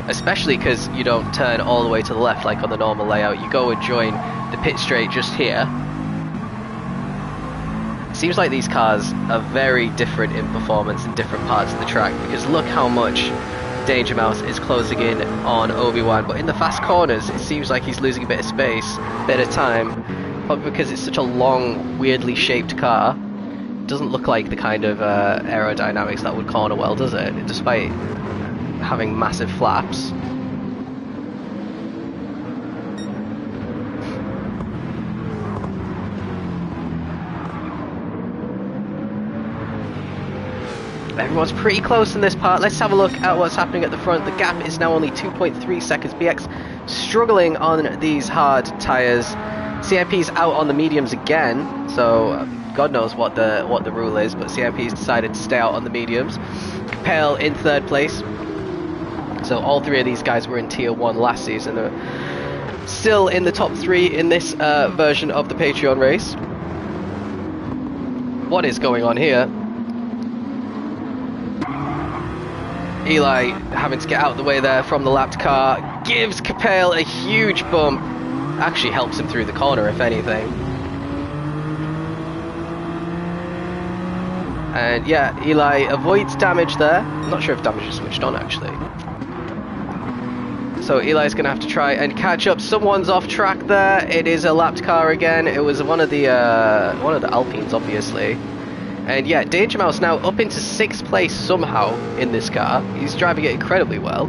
Especially because you don't turn all the way to the left like on the normal layout. You go and join the pit straight just here. Seems like these cars are very different in performance in different parts of the track, because look how much Danger Mouse is closing in on Obi-Wan, but in the fast corners it seems like he's losing a bit of space, a bit of time, probably because it's such a long, weirdly shaped car. It doesn't look like the kind of aerodynamics that would corner well, does it? Despite having massive flaps. Everyone's pretty close in this part. Let's have a look at what's happening at the front. The gap is now only 2.3 seconds. BX struggling on these hard tyres. CMP's out on the mediums again, so God knows what the rule is, but CMP's decided to stay out on the mediums. Capel in 3rd place. So all three of these guys were in Tier 1 last season. They're still in the top 3 in this version of the Patreon race. What is going on here? Eli having to get out of the way there from the lapped car. Gives Capel a huge bump. Actually helps him through the corner, if anything. And yeah, Eli avoids damage there. I'm not sure if damage is switched on, actually. So Eli's going to have to try and catch up. Someone's off track there. It is a lapped car again. It was one of the Alpines, obviously. And yeah, Danger Mouse now up into 6th place somehow in this car. He's driving it incredibly well.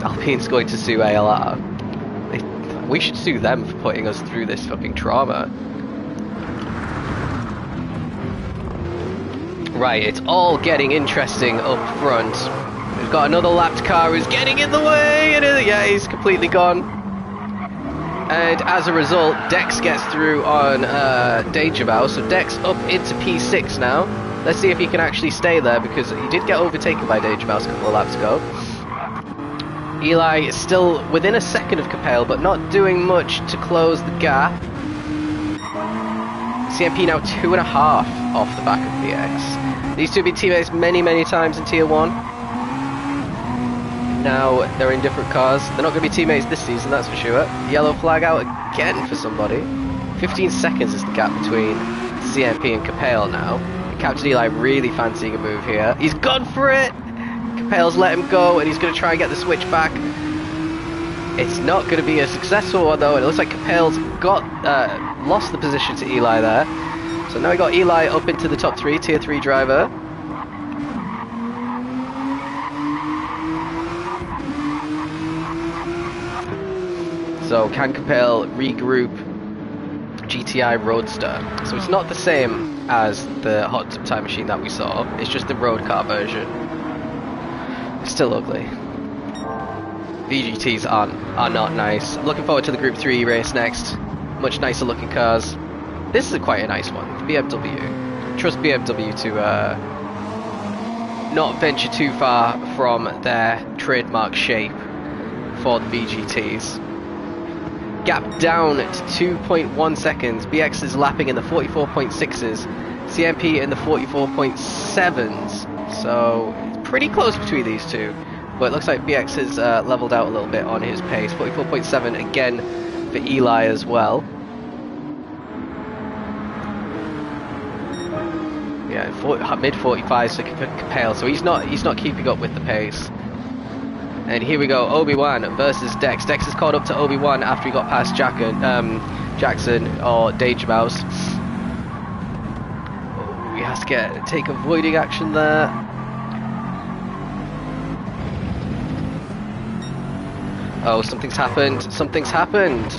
Alpine's going to sue ALR. We should sue them for putting us through this fucking trauma. Right, it's all getting interesting up front. We've got another lapped car who's getting in the way, and yeah, he's completely gone. And as a result, Dex gets through on Danger Mouse, so Dex up into P6 now. Let's see if he can actually stay there, because he did get overtaken by Danger Mouse a couple of laps ago. Eli is still within a second of Capel, but not doing much to close the gap. CMP now 2.5 off the back of BX. These two have been teammates many, many times in Tier 1. Now they're in different cars. They're not going to be teammates this season, that's for sure. Yellow flag out again for somebody. 15 seconds is the gap between CMP and Capel now. Captain Eli really fancying a move here. He's gone for it! Capel's let him go, and he's going to try and get the switch back. It's not going to be a successful one though, and it looks like Capel's got lost the position to Eli there. So now we got Eli up into the top 3, Tier 3 driver. So can Capel regroup GTI Roadster? So it's not the same as the Hot Tub Time Machine that we saw, it's just the road car version. It's still ugly. VGTs are not nice. I'm looking forward to the Group 3 race next. Much nicer looking cars. This is quite a nice one. BMW. Trust BMW to not venture too far from their trademark shape for the VGTs. Gap down to 2.1 seconds. BX is lapping in the 44.6s. CMP in the 44.7s. So it's pretty close between these two. But it looks like BX has leveled out a little bit on his pace. 44.7 again for Eli as well. Yeah, mid 45s for Capel, so he's not keeping up with the pace. And here we go, Obi-Wan versus Dex. Dex has caught up to Obi-Wan after he got past Jackson or Danger Mouse. Oh, he has to take avoiding action there. Oh, something's happened. Something's happened.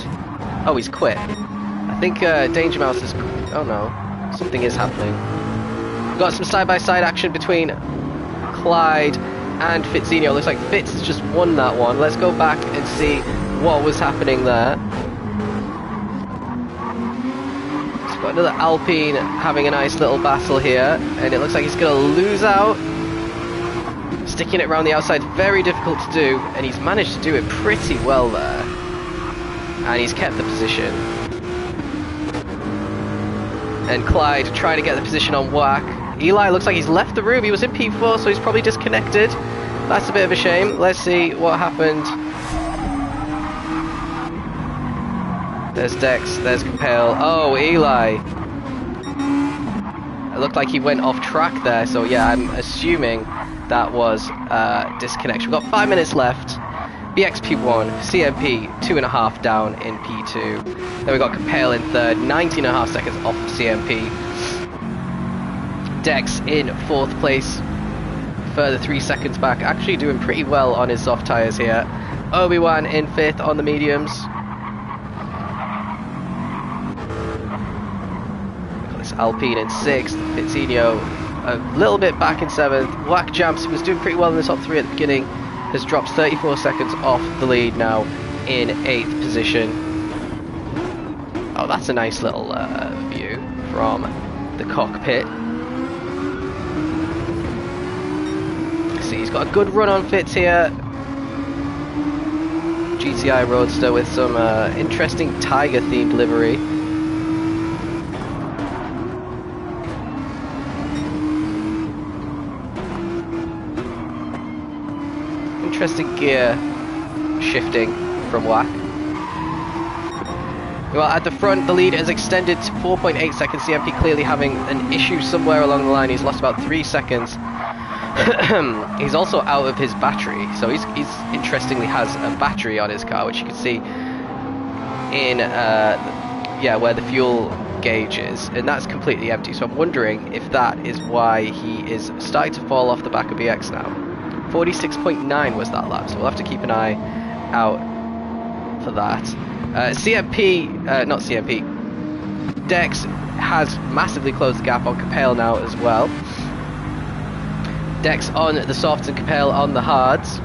Oh, he's quit. I think Danger Mouse is... Oh no, something is happening. We've got some side-by-side action between Clyde and Fitzinho. Looks like Fitz has just won that one. Let's go back and see what was happening there. So we've got another Alpine having a nice little battle here, and it looks like he's going to lose out. Sticking it around the outside, very difficult to do, and he's managed to do it pretty well there. And he's kept the position. And Clyde trying to get the position on Whack. Eli looks like he's left the room. He was in P4, so he's probably disconnected. That's a bit of a shame. Let's see what happened. There's Dex, there's Capel. Oh, Eli. It looked like he went off track there, so yeah, I'm assuming that was disconnection. We've got 5 minutes left. BX P1, CMP 2.5 down in P2. Then we got Capel in third, 19.5 seconds off of CMP. Dex in 4th place, further 3 seconds back, actually doing pretty well on his soft tyres here. Obi-Wan in 5th on the mediums. Got this Alpine in 6th, Fitzinho a little bit back in 7th. Whack Jams, who was doing pretty well in the top 3 at the beginning, has dropped 34 seconds off the lead now in 8th position. Oh, that's a nice little view from the cockpit. See, he's got a good run on fits here. GTI Roadster with some interesting Tiger themed livery. Interesting gear shifting from WAC. Well, at the front, the lead has extended to 4.8 seconds. CMP clearly having an issue somewhere along the line. He's lost about 3 seconds. He's also out of his battery, so he's interestingly has a battery on his car, which you can see in where the fuel gauge is, and that's completely empty. So I'm wondering if that is why he is starting to fall off the back of BX now. 46.9 was that lap, so we'll have to keep an eye out for that. Dex has massively closed the gap on Capel now as well. Dex on the softs and Capel on the hards.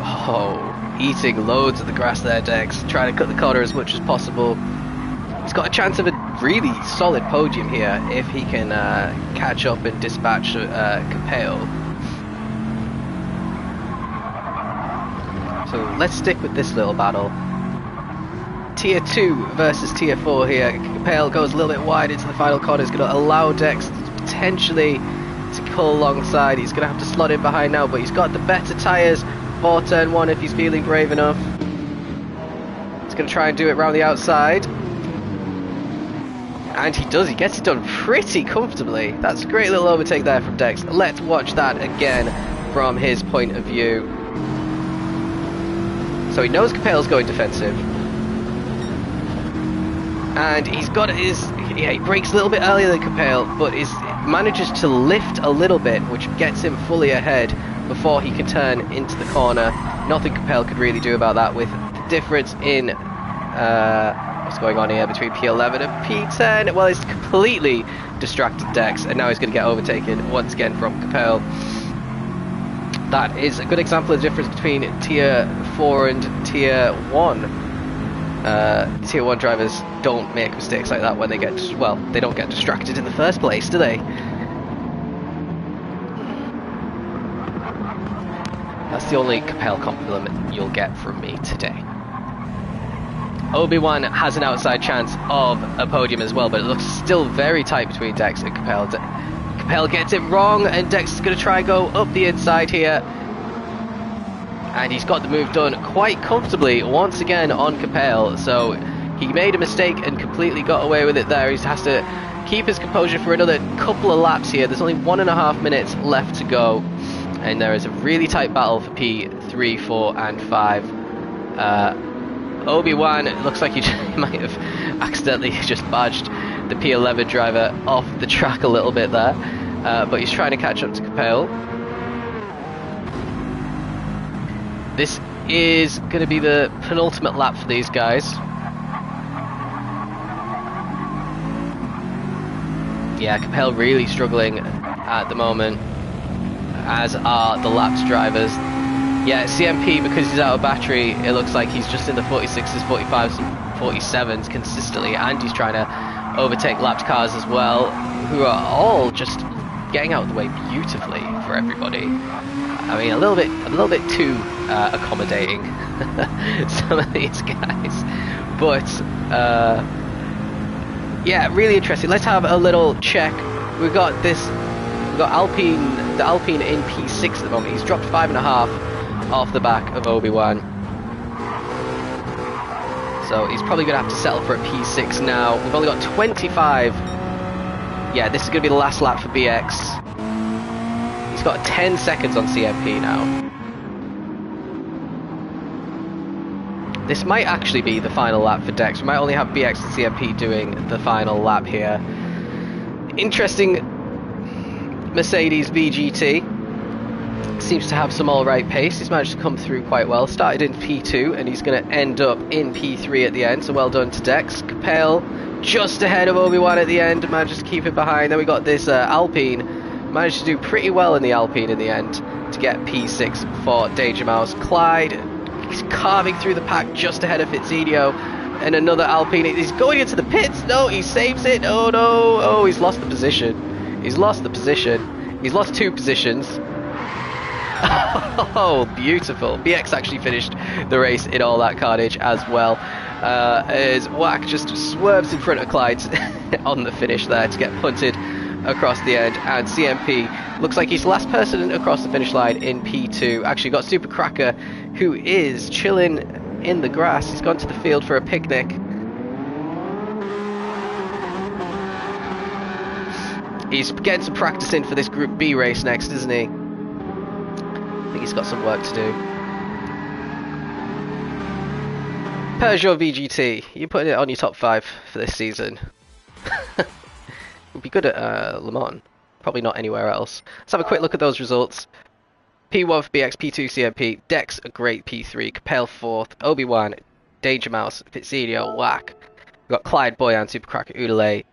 Oh, eating loads of the grass there, Dex. Trying to cut the corner as much as possible. He's got a chance of a really solid podium here if he can catch up and dispatch Capel. So let's stick with this little battle. Tier 2 versus Tier 4 here. Capel goes a little bit wide into the final corner. He's going to allow Dex potentially to pull alongside. He's going to have to slot in behind now, but he's got the better tyres for turn 1 if he's feeling brave enough. He's going to try and do it round the outside. And he does. He gets it done pretty comfortably. That's a great little overtake there from Dex. Let's watch that again from his point of view. So he knows Capel's going defensive. And he's got his... Yeah, he brakes a little bit earlier than Capel, but manages to lift a little bit, which gets him fully ahead before he can turn into the corner. Nothing Capel could really do about that, with the difference in... what's going on here between P11 and P10? Well, it's completely distracted Dex, and now he's going to get overtaken once again from Capel. That is a good example of the difference between Tier 4 and Tier 1. Tier 1 drivers don't make mistakes like that when they get... Well, they don't get distracted in the first place, do they? That's the only Capel compliment you'll get from me today. Obi-Wan has an outside chance of a podium as well, but it looks still very tight between Dex and Capel. Capel gets it wrong, and Dex is going to try and go up the inside here. And he's got the move done quite comfortably once again on Capel. So he made a mistake and completely got away with it there. He has to keep his composure for another couple of laps here. There's only 1.5 minutes left to go. And there is a really tight battle for P3, 4 and 5. Obi-Wan, it looks like he might have accidentally just barged the P11 driver off the track a little bit there, but he's trying to catch up to Capel. This is going to be the penultimate lap for these guys. Yeah, Capel really struggling at the moment, as are the lapped drivers. Yeah, CMP, because he's out of battery, it looks like he's just in the 46s, 45s and 47s consistently, and he's trying to overtake lapped cars as well, who are all just getting out of the way beautifully for everybody. I mean, a little bit too accommodating, some of these guys. But yeah, really interesting. Let's have a little check. We've got the Alpine in P6 at the moment. He's dropped 5.5 off the back of Obi-Wan. So he's probably going to have to settle for a P6 now. We've only got 25. Yeah, this is going to be the last lap for BX. He's got 10 seconds on CMP now. This might actually be the final lap for Dex. We might only have BX and CMP doing the final lap here. Interesting Mercedes VGT. Seems to have some alright pace. He's managed to come through quite well. Started in P2 and he's going to end up in P3 at the end, so well done to Dex. Capel just ahead of Obi-Wan at the end, managed to keep it behind. Then we got this Alpine Managed to do pretty well in the Alpine in the end to get P6 for Danger Mouse. Clyde, he's carving through the pack just ahead of Fitzinho. And another Alpine. He's going into the pits. No, he saves it. Oh no. Oh, he's lost the position. He's lost the position. He's lost 2 positions. Oh, beautiful. BX actually finished the race in all that carnage as well. As Wack just swerves in front of Clyde on the finish there to get punted across the end. And CMP looks like he's the last person across the finish line in P2. Actually got Super Cracker, who is chilling in the grass. He's gone to the field for a picnic. He's getting some practice in for this Group B race next, isn't he? I think he's got some work to do. Peugeot VGT, you put it on your top 5 for this season. Would be good at Le Mans, probably not anywhere else. Let's have a quick look at those results. P1 for BX, P2 CMP, Dex a great P3, Capel 4th, Obi-Wan, Danger Mouse, Fitzinho, Wack. We've got Clyde, Boyan, Supercracker, Udale,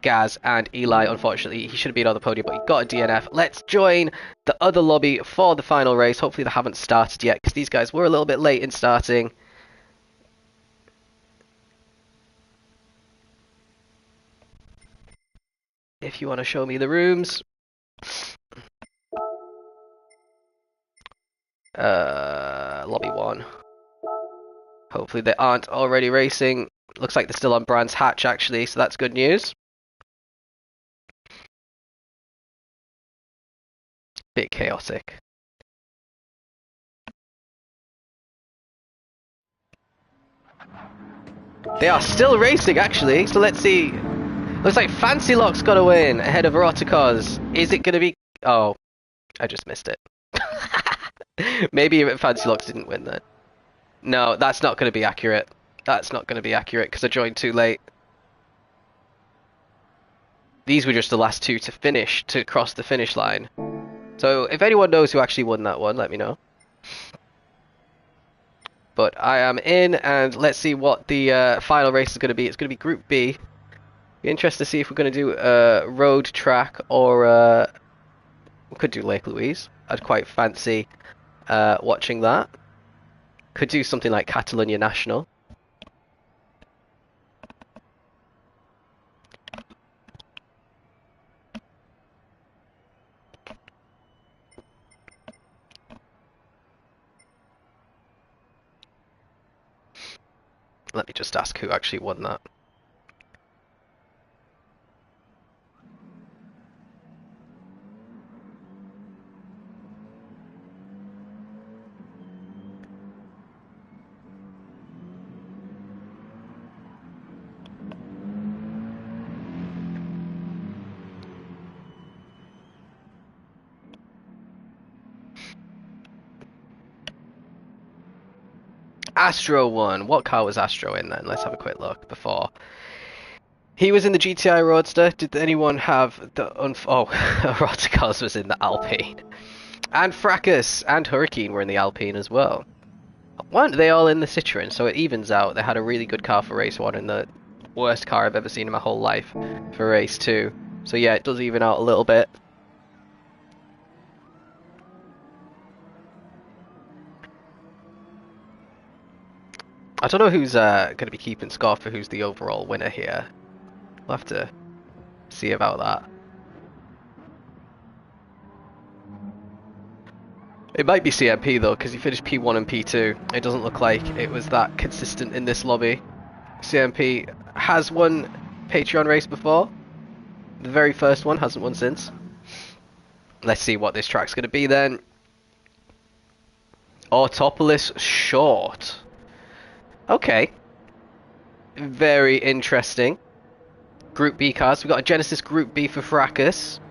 Gaz, and Eli. Unfortunately, he should have been on the podium, but he got a DNF. Let's join the other lobby for the final race. Hopefully they haven't started yet, because these guys were a little bit late in starting. If you want to show me the rooms. Lobby 1. Hopefully they aren't already racing. Looks like they're still on Brands Hatch actually, so that's good news. Bit chaotic. They are still racing actually, so let's see. Looks like Fancy Lock's got to win ahead of Eroticos. Is it going to be... Oh, I just missed it. Maybe Fancy Locks didn't win then. No, that's not going to be accurate. That's not going to be accurate because I joined too late. These were just the last 2 to finish, to cross the finish line. So if anyone knows who actually won that one, let me know. But I am in, and let's see what the final race is going to be. It's going to be Group B. Be interested to see if we're going to do a road track or we could do Lake Louise. I'd quite fancy watching that. Could do something like Catalonia National. Let me just ask who actually won that. Astro won. What car was Astro in then? Let's have a quick look before. He was in the GTI Roadster. Did anyone have the... Oh, Eroticos was in the Alpine. And Fracas and Hurricane were in the Alpine as well. Weren't they all in the Citroen? So it evens out. They had a really good car for race 1 and the worst car I've ever seen in my whole life for race 2. So yeah, it does even out a little bit. I don't know who's going to be keeping score for who's the overall winner here. We'll have to see about that. It might be CMP though, because he finished P1 and P2. It doesn't look like it was that consistent in this lobby. CMP has won Patreon race before. The very first one, hasn't won since. Let's see what this track's going to be then. Autopolis Short. Okay. Very interesting. Group B cars. We've got a Genesis Group B for Fracas.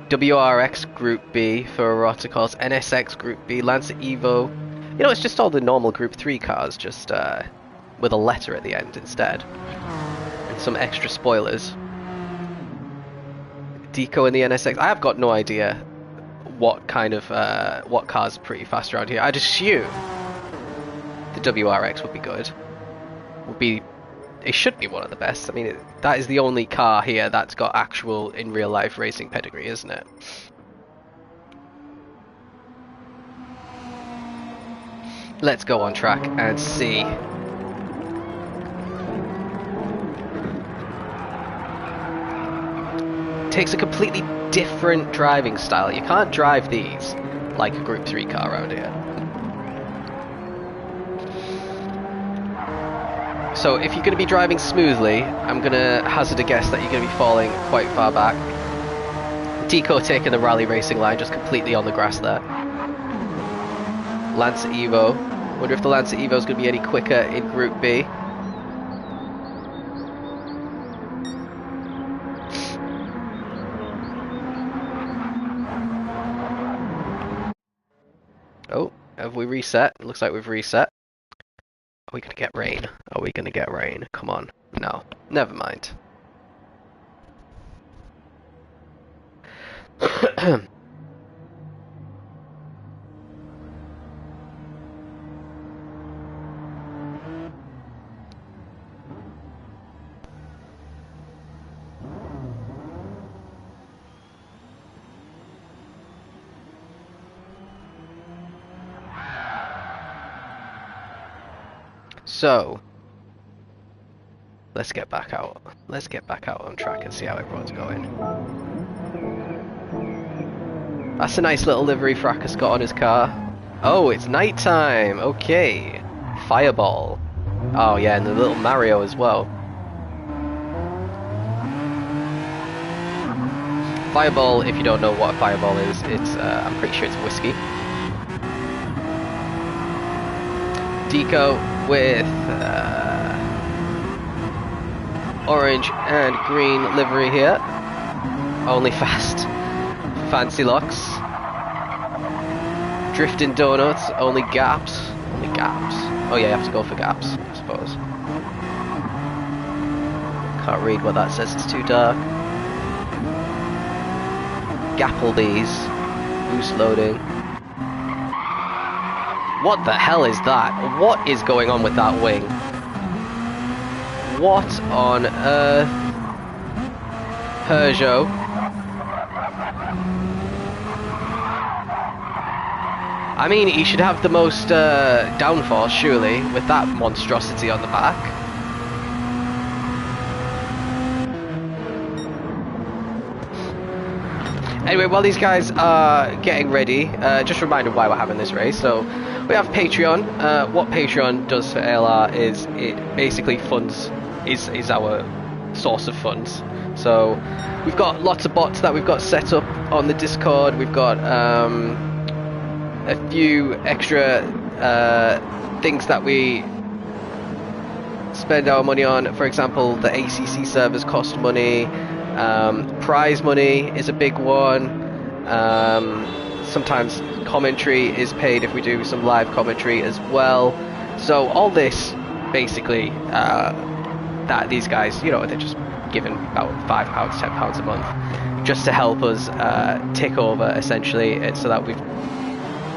WRX Group B for Eroticos. NSX Group B. Lancer Evo. You know, it's just all the normal Group 3 cars, just with a letter at the end instead. And some extra spoilers. Deco in the NSX. I have got no idea what kind of what cars are pretty fast around here. I'd assume the WRX would be good. Would be it should be one of the best. I mean, that is the only car here that's got actual in real life racing pedigree, isn't it? Let's go on track and see. Takes a completely different driving style. You can't drive these like a Group 3 car around here. So if you're going to be driving smoothly, I'm going to hazard a guess that you're going to be falling quite far back. Deco taking the rally racing line just completely on the grass there. Lancer Evo. Wonder if the Lancer Evo is going to be any quicker in Group B. Oh, have we reset? Looks like we've reset. Are we gonna get rain? Are we gonna get rain? Come on. No. Never mind. So, let's get back out. Let's get back out on track and see how everyone's going. That's a nice little livery Fracas got on his car. Oh, it's nighttime. Okay. Fireball. Oh yeah, and the little Mario as well. Fireball, if you don't know what a fireball is, it's I'm pretty sure it's whiskey. Deco with orange and green livery here. Only fast. Fancy locks. Drifting donuts. Only gaps. Only gaps. Oh yeah, you have to go for gaps, I suppose. Can't read what that says, it's too dark. Gapplebees. Boost loading. What the hell is that? What is going on with that wing? What on earth? Peugeot. I mean, he should have the most downforce, surely, with that monstrosity on the back. Anyway, while these guys are getting ready, just a reminder why we're having this race. So, we have Patreon. What Patreon does for ALR is it basically funds, is our source of funds. So, we've got lots of bots that we've got set up on the Discord. We've got a few extra things that we spend our money on. For example, the ACC servers cost money. Prize money is a big one. Sometimes commentary is paid if we do some live commentary as well. So all this basically that these guys, you know, they're just given about £5, £10 a month just to help us tick over essentially, so that we've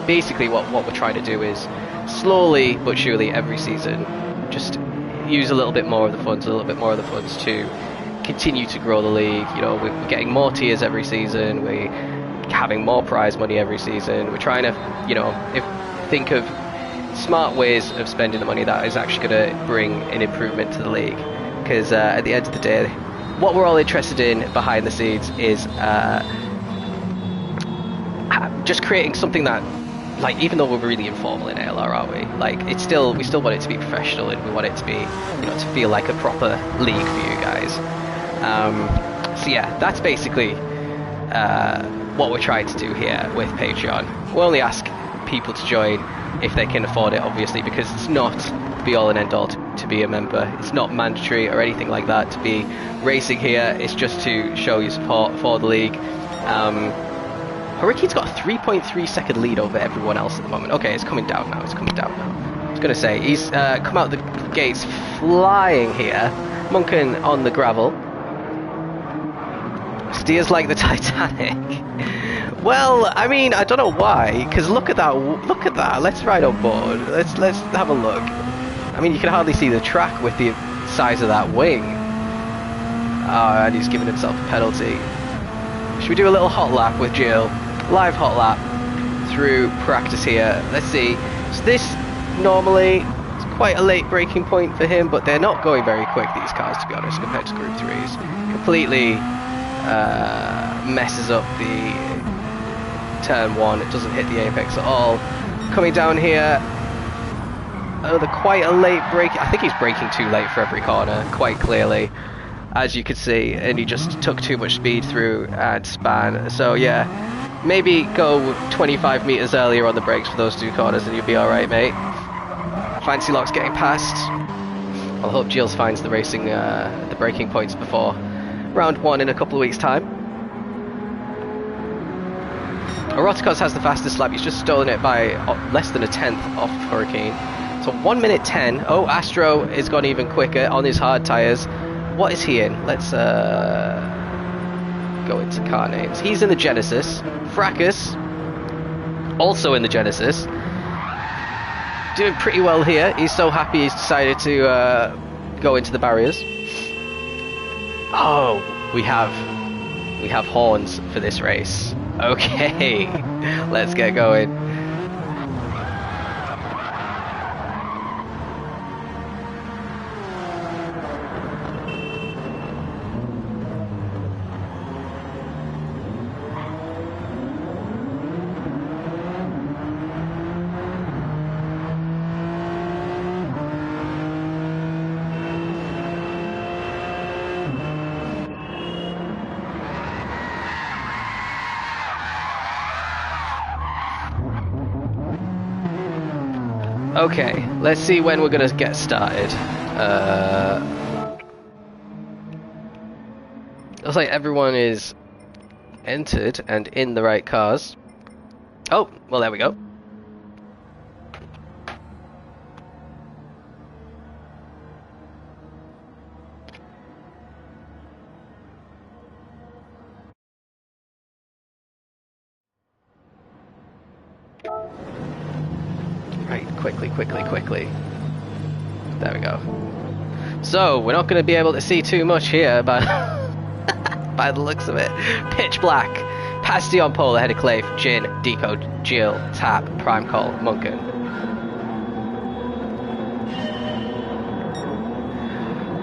basically what we're trying to do is slowly but surely every season just use a little bit more of the funds, to continue to grow the league. You know, we're getting more tiers every season, we're having more prize money every season, we're trying to, you know, think of smart ways of spending the money that is actually going to bring an improvement to the league, because at the end of the day what we're all interested in behind the scenes is just creating something that, like, even though we're really informal in ALR, aren't we? Like, we still want it to be professional, and we want it to be, you know, to feel like a proper league for you guys. So yeah, that's basically what we're trying to do here with Patreon. We'll only ask people to join if they can afford it, obviously, because it's not be all and end all to be a member. It's not mandatory or anything like that to be racing here. It's just to show your support for the league. Hurricane's got a 3.3 second lead over everyone else at the moment. Okay, it's coming down now. I was going to say, he's come out the gates flying here. Munkin on the gravel. Steers like the Titanic. Well, I mean, I don't know why, because look at that. Let's ride on board. Let's have a look. I mean, you can hardly see the track with the size of that wing. Oh, and he's given himself a penalty. Should we do a little hot lap with Jill? Live hot lap through practice here. Let's see. So this normally is quite a late braking point for him, but they're not going very quick, these cars, to be honest, compared to Group 3s. Completely messes up the turn 1. It doesn't hit the apex at all. Coming down here, quite a late brake. I think he's braking too late for every corner, quite clearly, as you could see, and he just took too much speed through and span. So yeah, maybe go 25 meters earlier on the brakes for those 2 corners and you'll be alright, mate. Fancy Lock's getting past. I'll hope Gilles finds the racing, the braking points before round 1 in a couple of weeks' time. Eroticos has the fastest lap. He's just stolen it by less than a tenth off of Hurricane. So 1 minute 10. Oh, Astro is gone even quicker on his hard tyres. What is he in? Let's go into car names. He's in the Genesis. Fracas, also in the Genesis. Doing pretty well here. He's so happy he's decided to go into the barriers. Oh, we have horns for this race. Okay, let's get going. Okay, let's see when we're gonna get started. Looks like everyone is entered and in the right cars. Oh, well, there we go. Right, quickly. There we go. So, we're not going to be able to see too much here, but by the looks of it. Pitch black. Pasty on pole ahead of Clave, Jin, Depot, Jill, Tap, Prime Call, Munkin.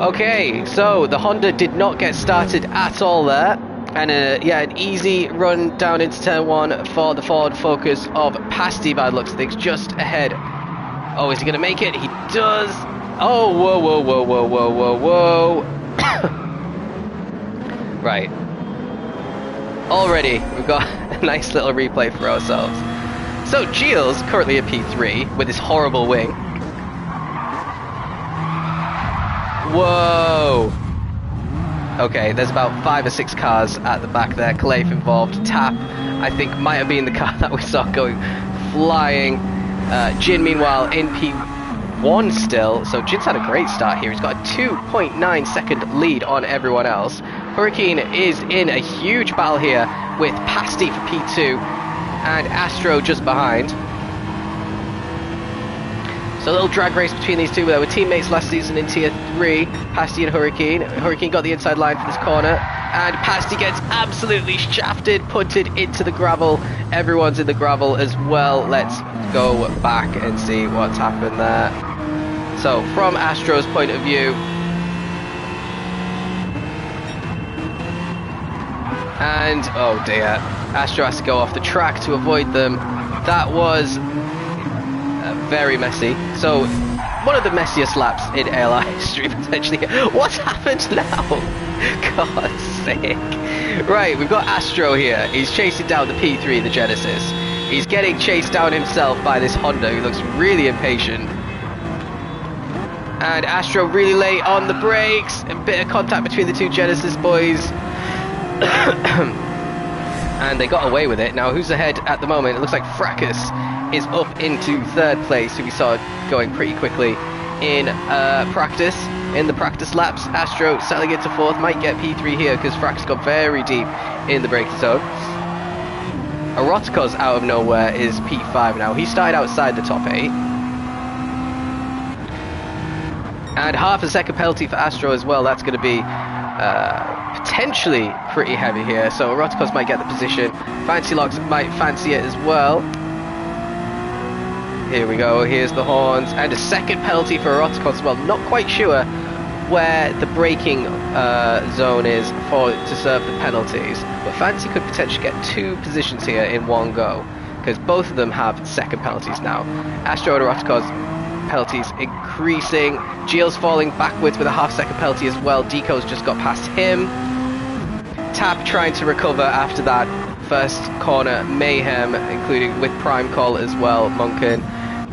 Okay, so the Honda did not get started at all there. And yeah, an easy run down into turn 1 for the Ford Focus of Pasty by the looks of things, just ahead. Oh, is he going to make it? He does. Oh, whoa. Right. Already, we've got a nice little replay for ourselves. So, Gilles, currently at P3, with his horrible wing. Whoa. Okay, there's about 5 or 6 cars at the back there. Clave involved. Tap, I think, might have been the car that we saw going flying. Jin, meanwhile, in P1 still. So Jin's had a great start here. He's got a 2.9 second lead on everyone else. Hurricane is in a huge battle here with Pasty for P2 and Astro just behind. So a little drag race between these two. They were teammates last season in Tier 3, Pasty and Hurricane. Hurricane got the inside line for this corner, and Pasty gets absolutely shafted, punted into the gravel. Everyone's in the gravel as well. Let's go back and see what's happened there. So, from Astro's point of view, and oh dear, Astro has to go off the track to avoid them. That was very messy. So, one of the messiest laps in ALR history, potentially. What's happened now? God's sake. Right, we've got Astro here. He's chasing down the P3, the Genesis. He's getting chased down himself by this Honda, who looks really impatient. And Astro really late on the brakes. A bit of contact between the two Genesis boys. And they got away with it. Now, who's ahead at the moment? It looks like Fracas is up into 3rd place, who we saw going pretty quickly in practice, in the practice laps. Astro settling into 4th, might get P3 here because Fracas got very deep in the braking zone. Eroticos out of nowhere is P5 now. He started outside the top 8. And half a second penalty for Astro as well. That's going to be potentially pretty heavy here. So Eroticos might get the position. Fancy Locks might fancy it as well. Here we go. Here's the horns. And a second penalty for Eroticos as well. Not quite sure where the braking zone is to serve the penalties. But Fancy could potentially get 2 positions here in one go, because both of them have second penalties now. Astro and Eroticos penalties increasing. Gilles falling backwards with a half-second penalty as well. Deco's just got past him. Tap trying to recover after that first corner mayhem, including with Prime Call as well. Munkin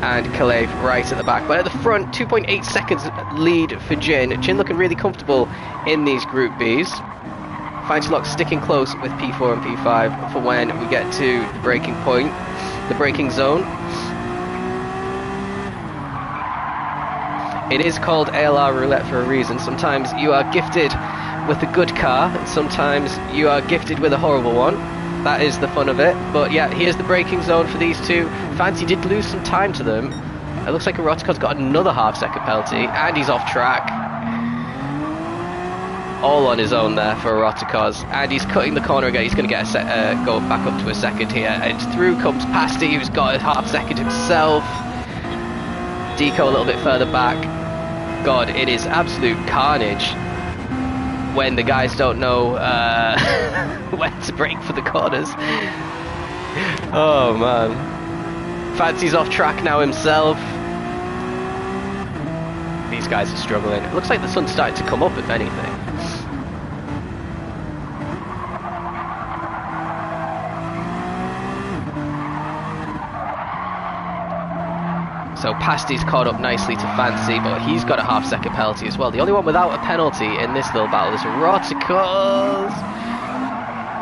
and Kalev right at the back. But at the front, 2.8 seconds lead for Jin. Jin looking really comfortable in these Group Bs. Fancy Lock sticking close with P4 and P5 for when we get to the breaking point, the braking zone. It is called ALR Roulette for a reason. Sometimes you are gifted with a good car, and sometimes you are gifted with a horrible one. That is the fun of it. But yeah, here's the braking zone for these two. Fancy did lose some time to them. It looks like Eroticos got another half-second penalty, and he's off track. All on his own there for Eroticos, and he's cutting the corner again. He's going to get a go back up to a second here, and through comes Pasty, who's got a half-second himself. Deco a little bit further back. God, it is absolute carnage when the guys don't know when to brake for the corners. Oh man. Fancy's off track now himself. These guys are struggling. It looks like the sun's starting to come up, if anything. So Pasty's caught up nicely to Fancy, but he's got a half-second penalty as well. The only one without a penalty in this little battle is Eroticos.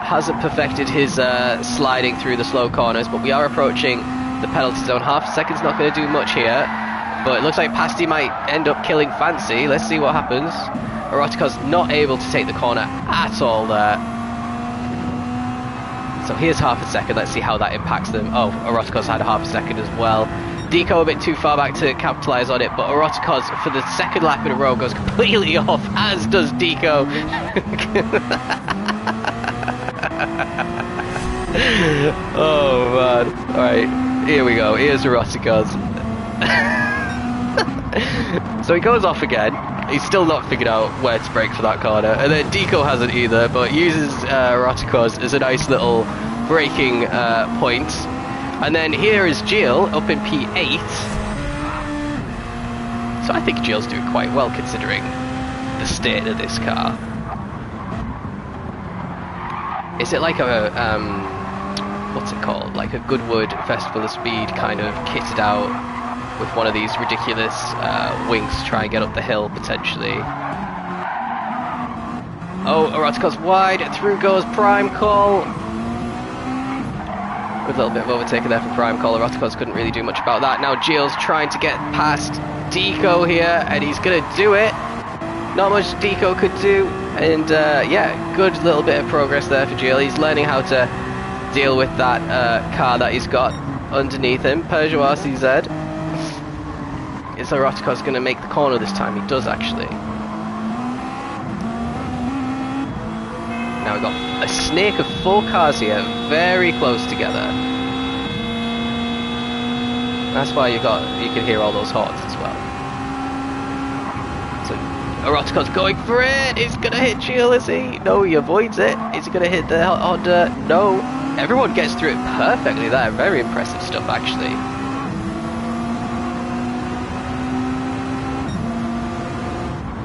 Hasn't perfected his sliding through the slow corners, but we are approaching the penalty zone. Half a second's not going to do much here, but it looks like Pasty might end up killing Fancy. Let's see what happens. Eroticos not able to take the corner at all there. So here's half a second. Let's see how that impacts them. Oh, Eroticos had a half a second as well. Deco a bit too far back to capitalise on it, but Eroticos for the second lap in a row goes completely off, as does Deco. Oh man. Alright, here we go. Here's Eroticos. So he goes off again. He's still not figured out where to brake for that corner, and then Deco hasn't either, but uses Eroticos as a nice little braking point. And then here is Jill up in P8. So I think Jill's doing quite well considering the state of this car. Is it like a, what's it called? Like a Goodwood Festival of Speed kind of kitted out with one of these ridiculous wings to try and get up the hill potentially. Oh, Eroticos wide, through goes Prime Call. With a little bit of overtaking there for Prime Call. Eroticos couldn't really do much about that. Now Gilles trying to get past Deco here, and he's going to do it. Not much Deco could do, and yeah, good little bit of progress there for Gilles. He's learning how to deal with that car that he's got underneath him. Peugeot RCZ. Is Eroticos going to make the corner this time? He does actually. Now we've got a snake of 4 cars here, very close together. That's why you can hear all those horns as well. So Eroticos going for it. He's gonna hit Gilles, is he? No, he avoids it. Is he gonna hit the Honda? No. Everyone gets through it perfectly there. Very impressive stuff actually.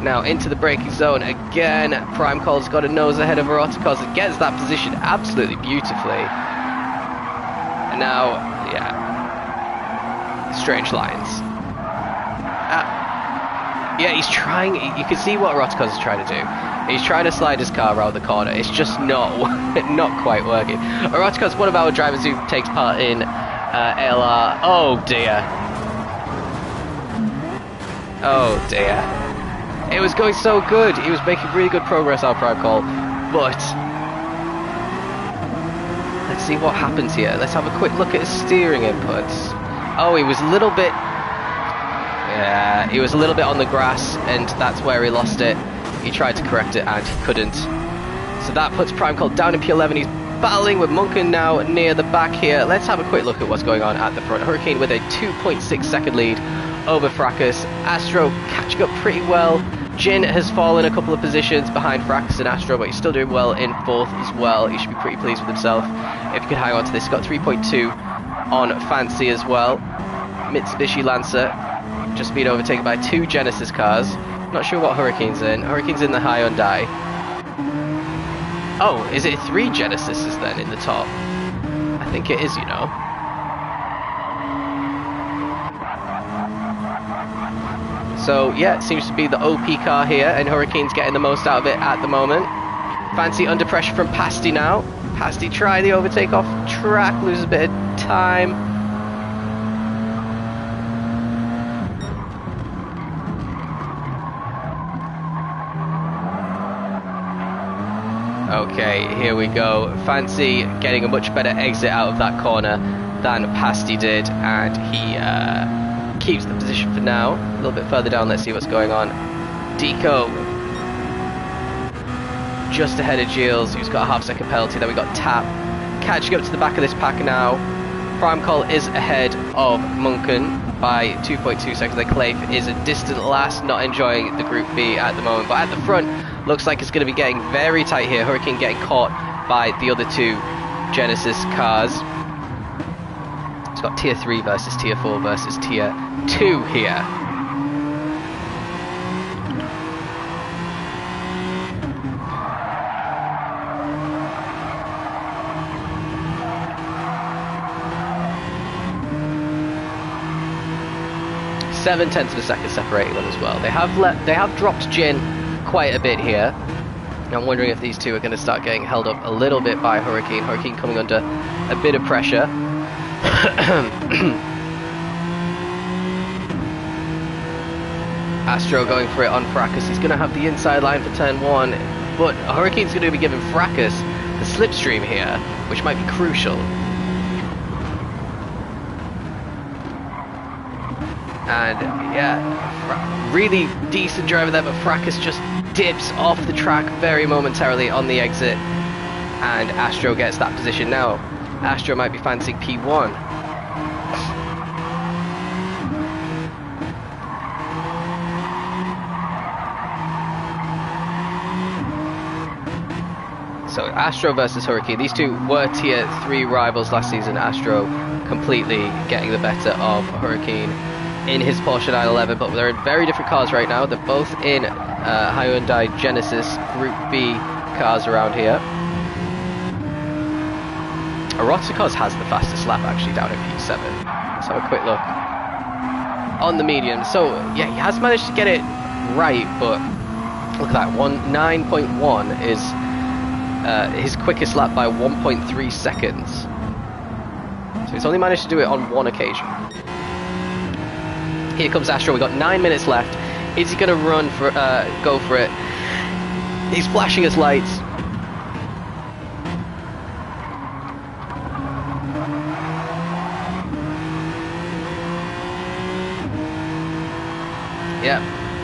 Now into the braking zone again. Prime Call's got a nose ahead of Eroticos and gets that position absolutely beautifully. And now, yeah, strange lines. Yeah, he's trying. You can see what Eroticos is trying to do. He's trying to slide his car around the corner. It's just not quite working. Eroticos, one of our drivers who takes part in ALR. Oh dear. Oh dear. It was going so good. He was making really good progress on Prime Call, but let's see what happens here. Let's have a quick look at his steering inputs. Oh, he was a little bit. He was a little bit on the grass, and that's where he lost it. He tried to correct it, and he couldn't. So that puts Prime Call down in P11. He's battling with Munkin now near the back here. Let's have a quick look at what's going on at the front. Hurricane with a 2.6 second lead over Fracas. Astro catching up pretty well. Jin has fallen a couple of positions behind Fracas and Astro, but he's still doing well in 4th as well. He should be pretty pleased with himself if he could hang on to this. He's got 3.2 on Fancy as well. Mitsubishi Lancer just being overtaken by 2 Genesis cars. Not sure what Hurricane's in. Hurricane's in the Hyundai. Oh, is it 3 Genesises then in the top? I think it is, you know. So yeah, it seems to be the OP car here, and Hurricane's getting the most out of it at the moment. Fancy under pressure from Pasty now. Pasty try the overtake off track, loses a bit of time. Okay, here we go. Fancy getting a much better exit out of that corner than Pasty did, and he keeps the position for now. A little bit further down, let's see what's going on. Deco just ahead of Gilles, who's got a half-second penalty. Then we got Tap catching up to the back of this pack now. Prime Call is ahead of Munkin by 2.2 seconds. Then Clafe is a distant last, not enjoying the Group B at the moment. But at the front, looks like it's going to be getting very tight here. Hurricane getting caught by the other 2 Genesis cars. It's got Tier 3 versus Tier 4 versus Tier 2 here. .7 of a second separating them as well. They have dropped Jin quite a bit here. I'm wondering if these 2 are going to start getting held up a little bit by Hurricane. Hurricane coming under a bit of pressure. Astro going for it on Fracas. He's going to have the inside line for turn 1, but Hurricane's going to be giving Fracas the slipstream here, which might be crucial. And yeah, really decent driver there, but Fracas just dips off the track very momentarily on the exit, and Astro gets that position now. Astro might be fancying P1. So Astro versus Hurricane. These 2 were Tier 3 rivals last season. Astro completely getting the better of Hurricane in his Porsche 911, but they're in very different cars right now. They're both in Hyundai Genesis Group B cars around here. Eroticos has the fastest lap actually down in P7. Let's have a quick look on the medium. So yeah, he has managed to get it right, but look at that, 9.1 is his quickest lap by 1.3 seconds. So he's only managed to do it on 1 occasion. Here comes Astro. We've got 9 minutes left. Is he going to run for go for it? He's flashing his lights. Yeah,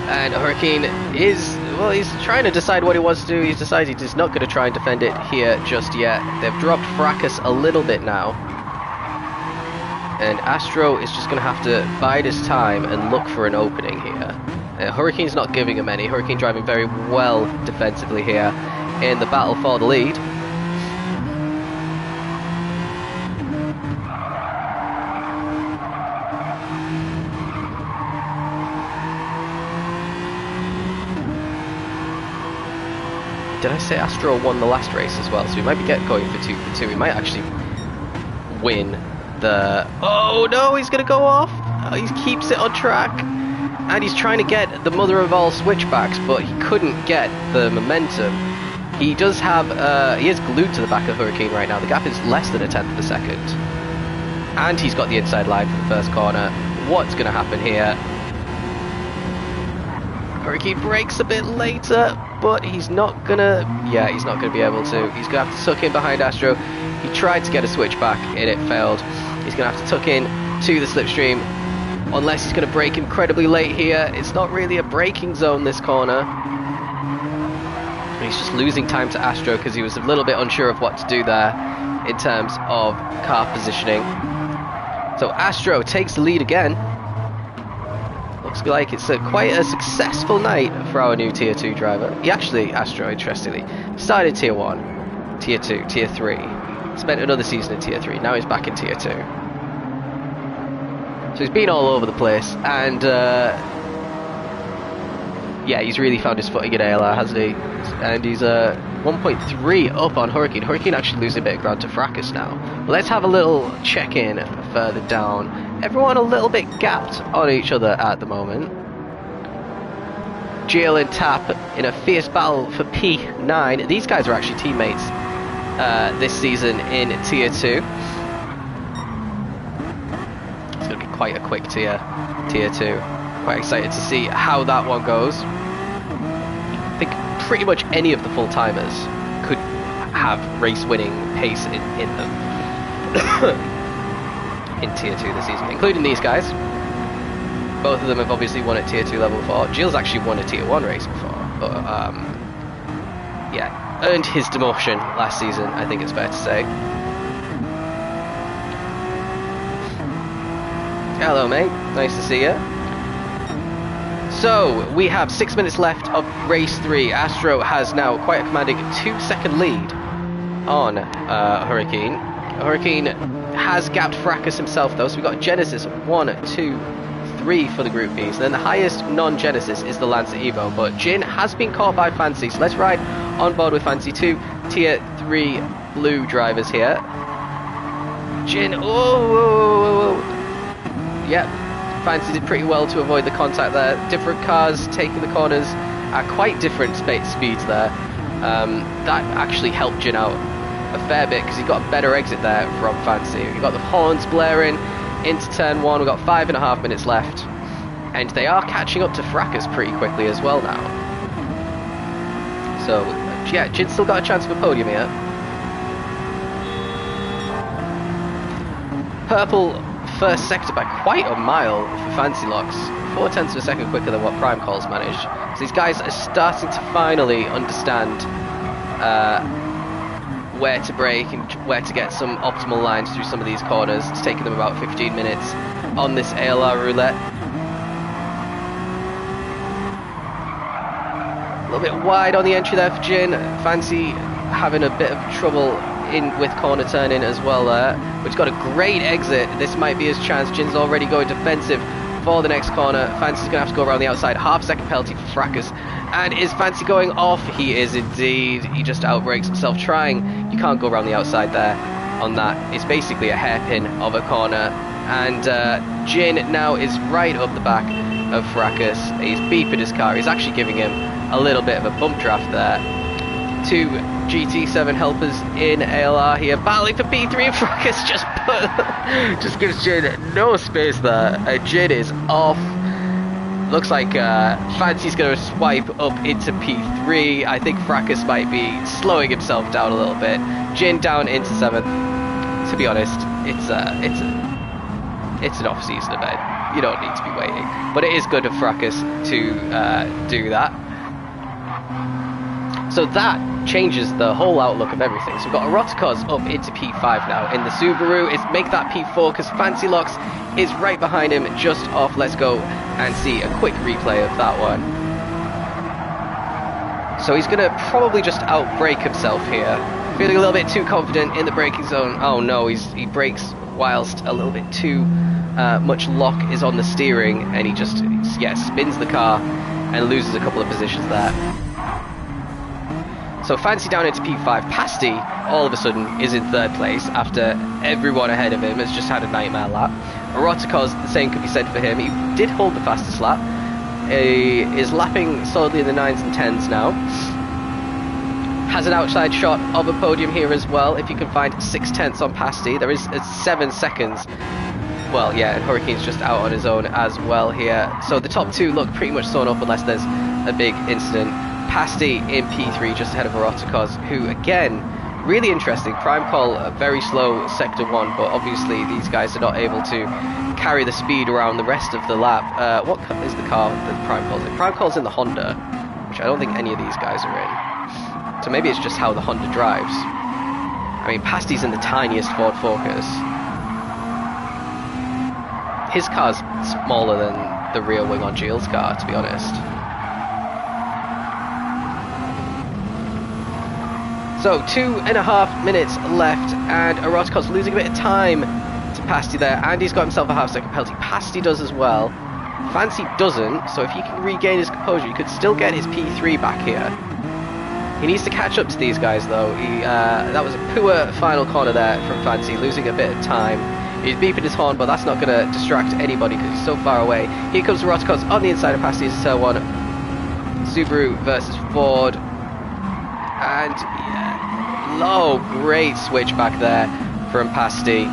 and Hurricane is, well, he's trying to decide what he wants to do. He's decided he's not going to try and defend it here just yet. They've dropped Fracas a little bit now. And Astro is just going to have to bide his time and look for an opening here. Hurricane's not giving him any. Hurricane driving very well defensively here in the battle for the lead. Did I say Astro won the last race as well? So we might be going for 2 for 2. We might actually win the... Oh no, he's going to go off. Oh, he keeps it on track. And he's trying to get the mother of all switchbacks, but he couldn't get the momentum. He does have... he is glued to the back of Hurricane right now. The gap is less than 1/10 of a second. And he's got the inside line for the first corner. What's going to happen here? Hurricane brakes a bit later, but he's not gonna... Yeah, he's not gonna be able to. He's gonna have to tuck in behind Astro. He tried to get a switchback and it failed. He's gonna have to tuck in to the slipstream. unless he's going to brake incredibly late here. It's not really a braking zone, this corner. He's just losing time to Astro because he was a little bit unsure of what to do there in terms of car positioning. So Astro takes the lead again. Looks like it's quite a successful night for our new Tier 2 driver. He actually, Astro, interestingly, started Tier 1, Tier 2, Tier 3. Spent another season in Tier 3. Now he's back in Tier 2. So he's been all over the place. And yeah, he's really found his footing in ALR, hasn't he? And he's 1.3 up on Hurricane. Hurricane actually losing a bit of ground to Fracas now. But let's have a little check-in further down. Everyone a little bit gapped on each other at the moment. Jill and Tap in a fierce battle for P9. These guys are actually teammates this season in Tier 2. It's going to be quite a quick Tier 2. Quite excited to see how that one goes. I think pretty much any of the full-timers could have race-winning pace in them in Tier 2 this season, including these guys. Both of them have obviously won at Tier 2 level before. Gilles actually won a Tier 1 race before, but yeah, earned his demotion last season, I think it's fair to say. Hello mate, nice to see you. So, we have 6 minutes left of race 3. Astro has now quite a commanding 2-second lead on Hurricane. Hurricane has gapped Fracas himself though, so we've got Genesis 1, 2, 3 for the Group Bs. Then the highest non-Genesis is the Lancer Evo, but Jin has been caught by Fancy, so let's ride on board with Fancy. 2 Tier 3 blue drivers here. Jin, oh, yep. Fancy did pretty well to avoid the contact there. Different cars taking the corners at quite different speeds there. That actually helped Jin out a fair bit because he got a better exit there from Fancy. We've got the horns blaring into turn 1. We've got 5.5 minutes left. And they are catching up to Fracas pretty quickly as well now. So, yeah, Jin's still got a chance of a podium here. Purple first sector by quite a mile for Fancy Locks, 0.4 of a second quicker than what Prime Calls managed. So these guys are starting to finally understand where to brake and where to get some optimal lines through some of these corners. It's taken them about 15 minutes on this ALR roulette. A little bit wide on the entry there for Jin. Fancy having a bit of trouble with corner turning as well there. But he's got a great exit. This might be his chance. Jin's already going defensive for the next corner. Fancy's going to have to go around the outside. Half-second penalty for Fracas. And is Fancy going off? He is indeed. He just outbrakes himself trying. You can't go around the outside there on that. It's basically a hairpin of a corner. And Jin now is right up the back of Fracas. He's beeping his car. He's actually giving him a little bit of a bump draft there. 2 GT7 helpers in ALR here, battling for P3, and Fracas just gives Jin no space there. Jin is off. Looks like Fancy's going to swipe up into P3. I think Fracas might be slowing himself down a little bit. Jin down into 7th. To be honest, it's an off-season event. You don't need to be waiting, but it is good of Fracas to do that. So that changes the whole outlook of everything. So we've got Eroticos up into P5 now. In the Subaru, it's make that P4 because Fancy Locks is right behind him, just off. Let's go and see a quick replay of that one. So he's going to probably just outbrake himself here. Feeling a little bit too confident in the braking zone. Oh no, he brakes whilst a little bit too much lock is on the steering, and he just spins the car and loses a couple of positions there. So Fancy down into P5. Pasty, all of a sudden, is in 3rd place after everyone ahead of him has just had a nightmare lap. Eroticos, the same could be said for him. He did hold the fastest lap. He is lapping solidly in the 9s and 10s now. Has an outside shot of a podium here as well. If you can find 6/10 on Pasty, there is 7 seconds. Well, yeah, and Hurricane's just out on his own as well here. So the top 2 look pretty much sewn up unless there's a big incident. Pasty in P3 just ahead of Eroticos, who again Really interesting. Prime Call, very slow sector 1, but obviously these guys are not able to carry the speed around the rest of the lap. What is the car that Prime Call's in? Prime Call's in the Honda, which I don't think any of these guys are in. So maybe it's just how the Honda drives. I mean, Pasty's in the tiniest Ford Focus. His car's smaller than the rear wing on Gilles' car, to be honest. So 2.5 minutes left, and Erotico's losing a bit of time to Pasty there. Andy's got himself a half-second penalty. Pasty does as well. Fancy doesn't, so if he can regain his composure, he could still get his P3 back here. He needs to catch up to these guys, though. That was a poor final corner there from Fancy, losing a bit of time. He's beeping his horn, but that's not going to distract anybody because he's so far away. Here comes Erotico's on the inside of Pasty as turn 1. Subaru versus Ford. And yeah, great switch back there from Pasty.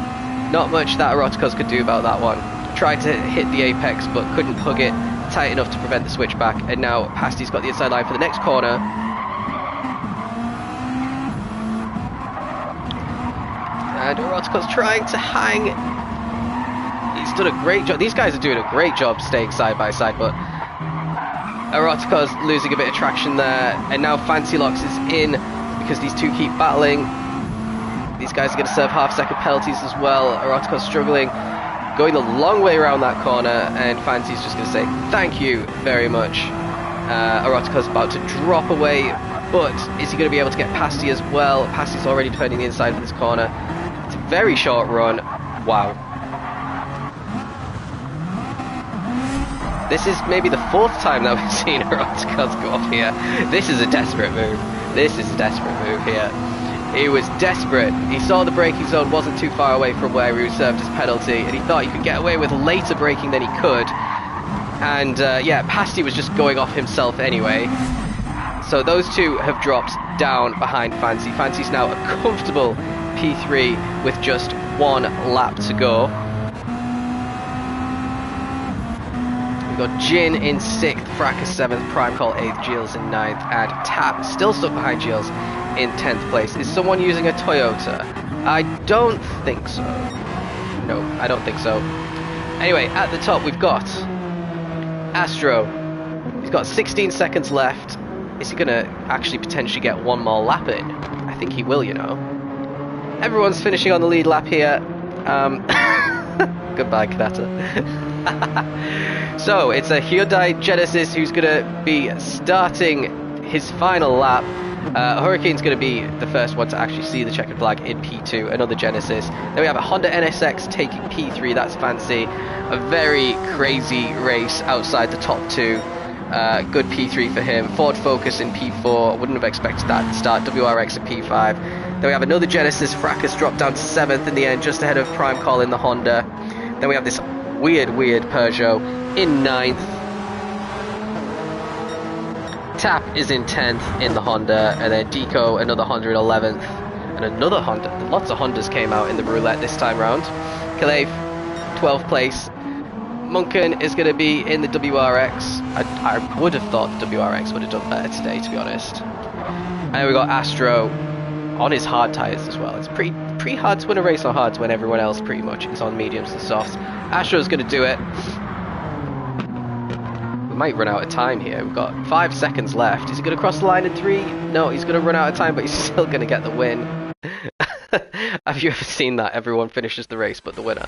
Not much that Eroticos could do about that one. Tried to hit the apex but couldn't hug it tight enough to prevent the switchback. And now Pasty's got the inside line for the next corner. And Eroticos trying to hang. He's done a great job. These guys are doing a great job staying side by side, but Erotico's losing a bit of traction there, and now Fancy Locks is in because these two keep battling. These guys are going to serve half-second penalties as well. Erotico's struggling, going the long way around that corner, and Fancy's just going to say thank you very much. Erotico's about to drop away, but is he going to be able to get Pasty as well? Pasty's already turning the inside of this corner. It's a very short run. Wow. This is maybe the 4th time that we've seen Eroticos go off here. This is a desperate move. This is a desperate move here. He was desperate. He saw the braking zone wasn't too far away from where he reserved his penalty, and he thought he could get away with later braking than he could. And yeah, Pasty was just going off himself anyway. So those two have dropped down behind Fancy. Fancy's now a comfortable P3 with just 1 lap to go. Got Jin in 6th, Fracas 7th, Prime Call 8th, Gilles in 9th, and Tap still stuck behind Gilles in 10th place. Is someone using a Toyota? I don't think so. No, I don't think so. Anyway, at the top we've got Astro. He's got 16 seconds left. Is he going to actually potentially get 1 more lap in? I think he will, you know. Everyone's finishing on the lead lap here. Goodbye, Kanata. So it's a Hyundai Genesis who's going to be starting his final lap. Hurricane's going to be the first one to actually see the checkered flag in P2, another Genesis. Then we have a Honda NSX taking P3, that's Fancy. A very crazy race outside the top 2. Good P3 for him. Ford Focus in P4, wouldn't have expected that to start. WRX in P5. Then we have another Genesis, Fracas dropped down to 7th in the end, just ahead of Prime Call in the Honda. Then we have this weird Peugeot in 9th. Tap is in 10th in the Honda, and then Deco, another Honda in 11th, and another Honda. Lots of Hondas came out in the Roulette this time round. Kalev, 12th place. Munkin is going to be in the WRX. I would have thought the WRX would have done better today, to be honest. And then we got Astro on his hard tyres as well. It's pretty hard to win a race on hards when everyone else pretty much is on mediums and softs. Astro's going to do it. We might run out of time here. We've got 5 seconds left. Is he going to cross the line in 3? No, he's going to run out of time, but he's still going to get the win. Have you ever seen that? Everyone finishes the race but the winner.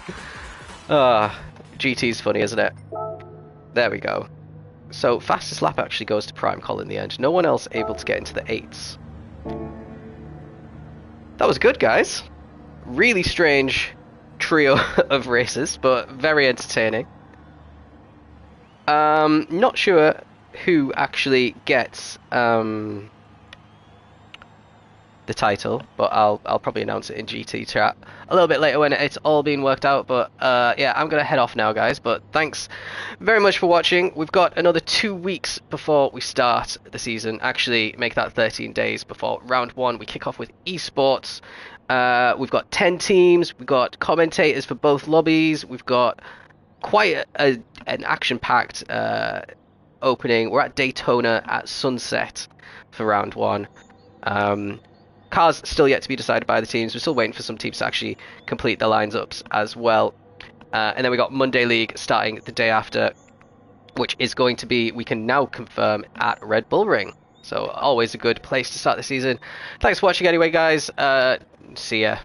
GT's funny, isn't it? There we go. So fastest lap actually goes to Prime Call in the end. No one else able to get into the 8s. That was good, guys. Really strange trio of races, but very entertaining. Not sure who actually gets the title, but I'll probably announce it in GT chat a little bit later when it's all been worked out. But yeah, I'm gonna head off now, guys, but thanks very much for watching. We've got another 2 weeks before we start the season, actually make that 13 days before round 1. We kick off with esports. We've got 10 teams, we've got commentators for both lobbies, we've got quite an action-packed opening. We're at Daytona at sunset for round 1. Cars still yet to be decided by the teams. We're still waiting for some teams to actually complete their lines ups as well. And then we got Monday League starting the day after, which is going to be, we can now confirm, at Red Bull Ring. So always a good place to start the season. Thanks for watching anyway, guys. See ya.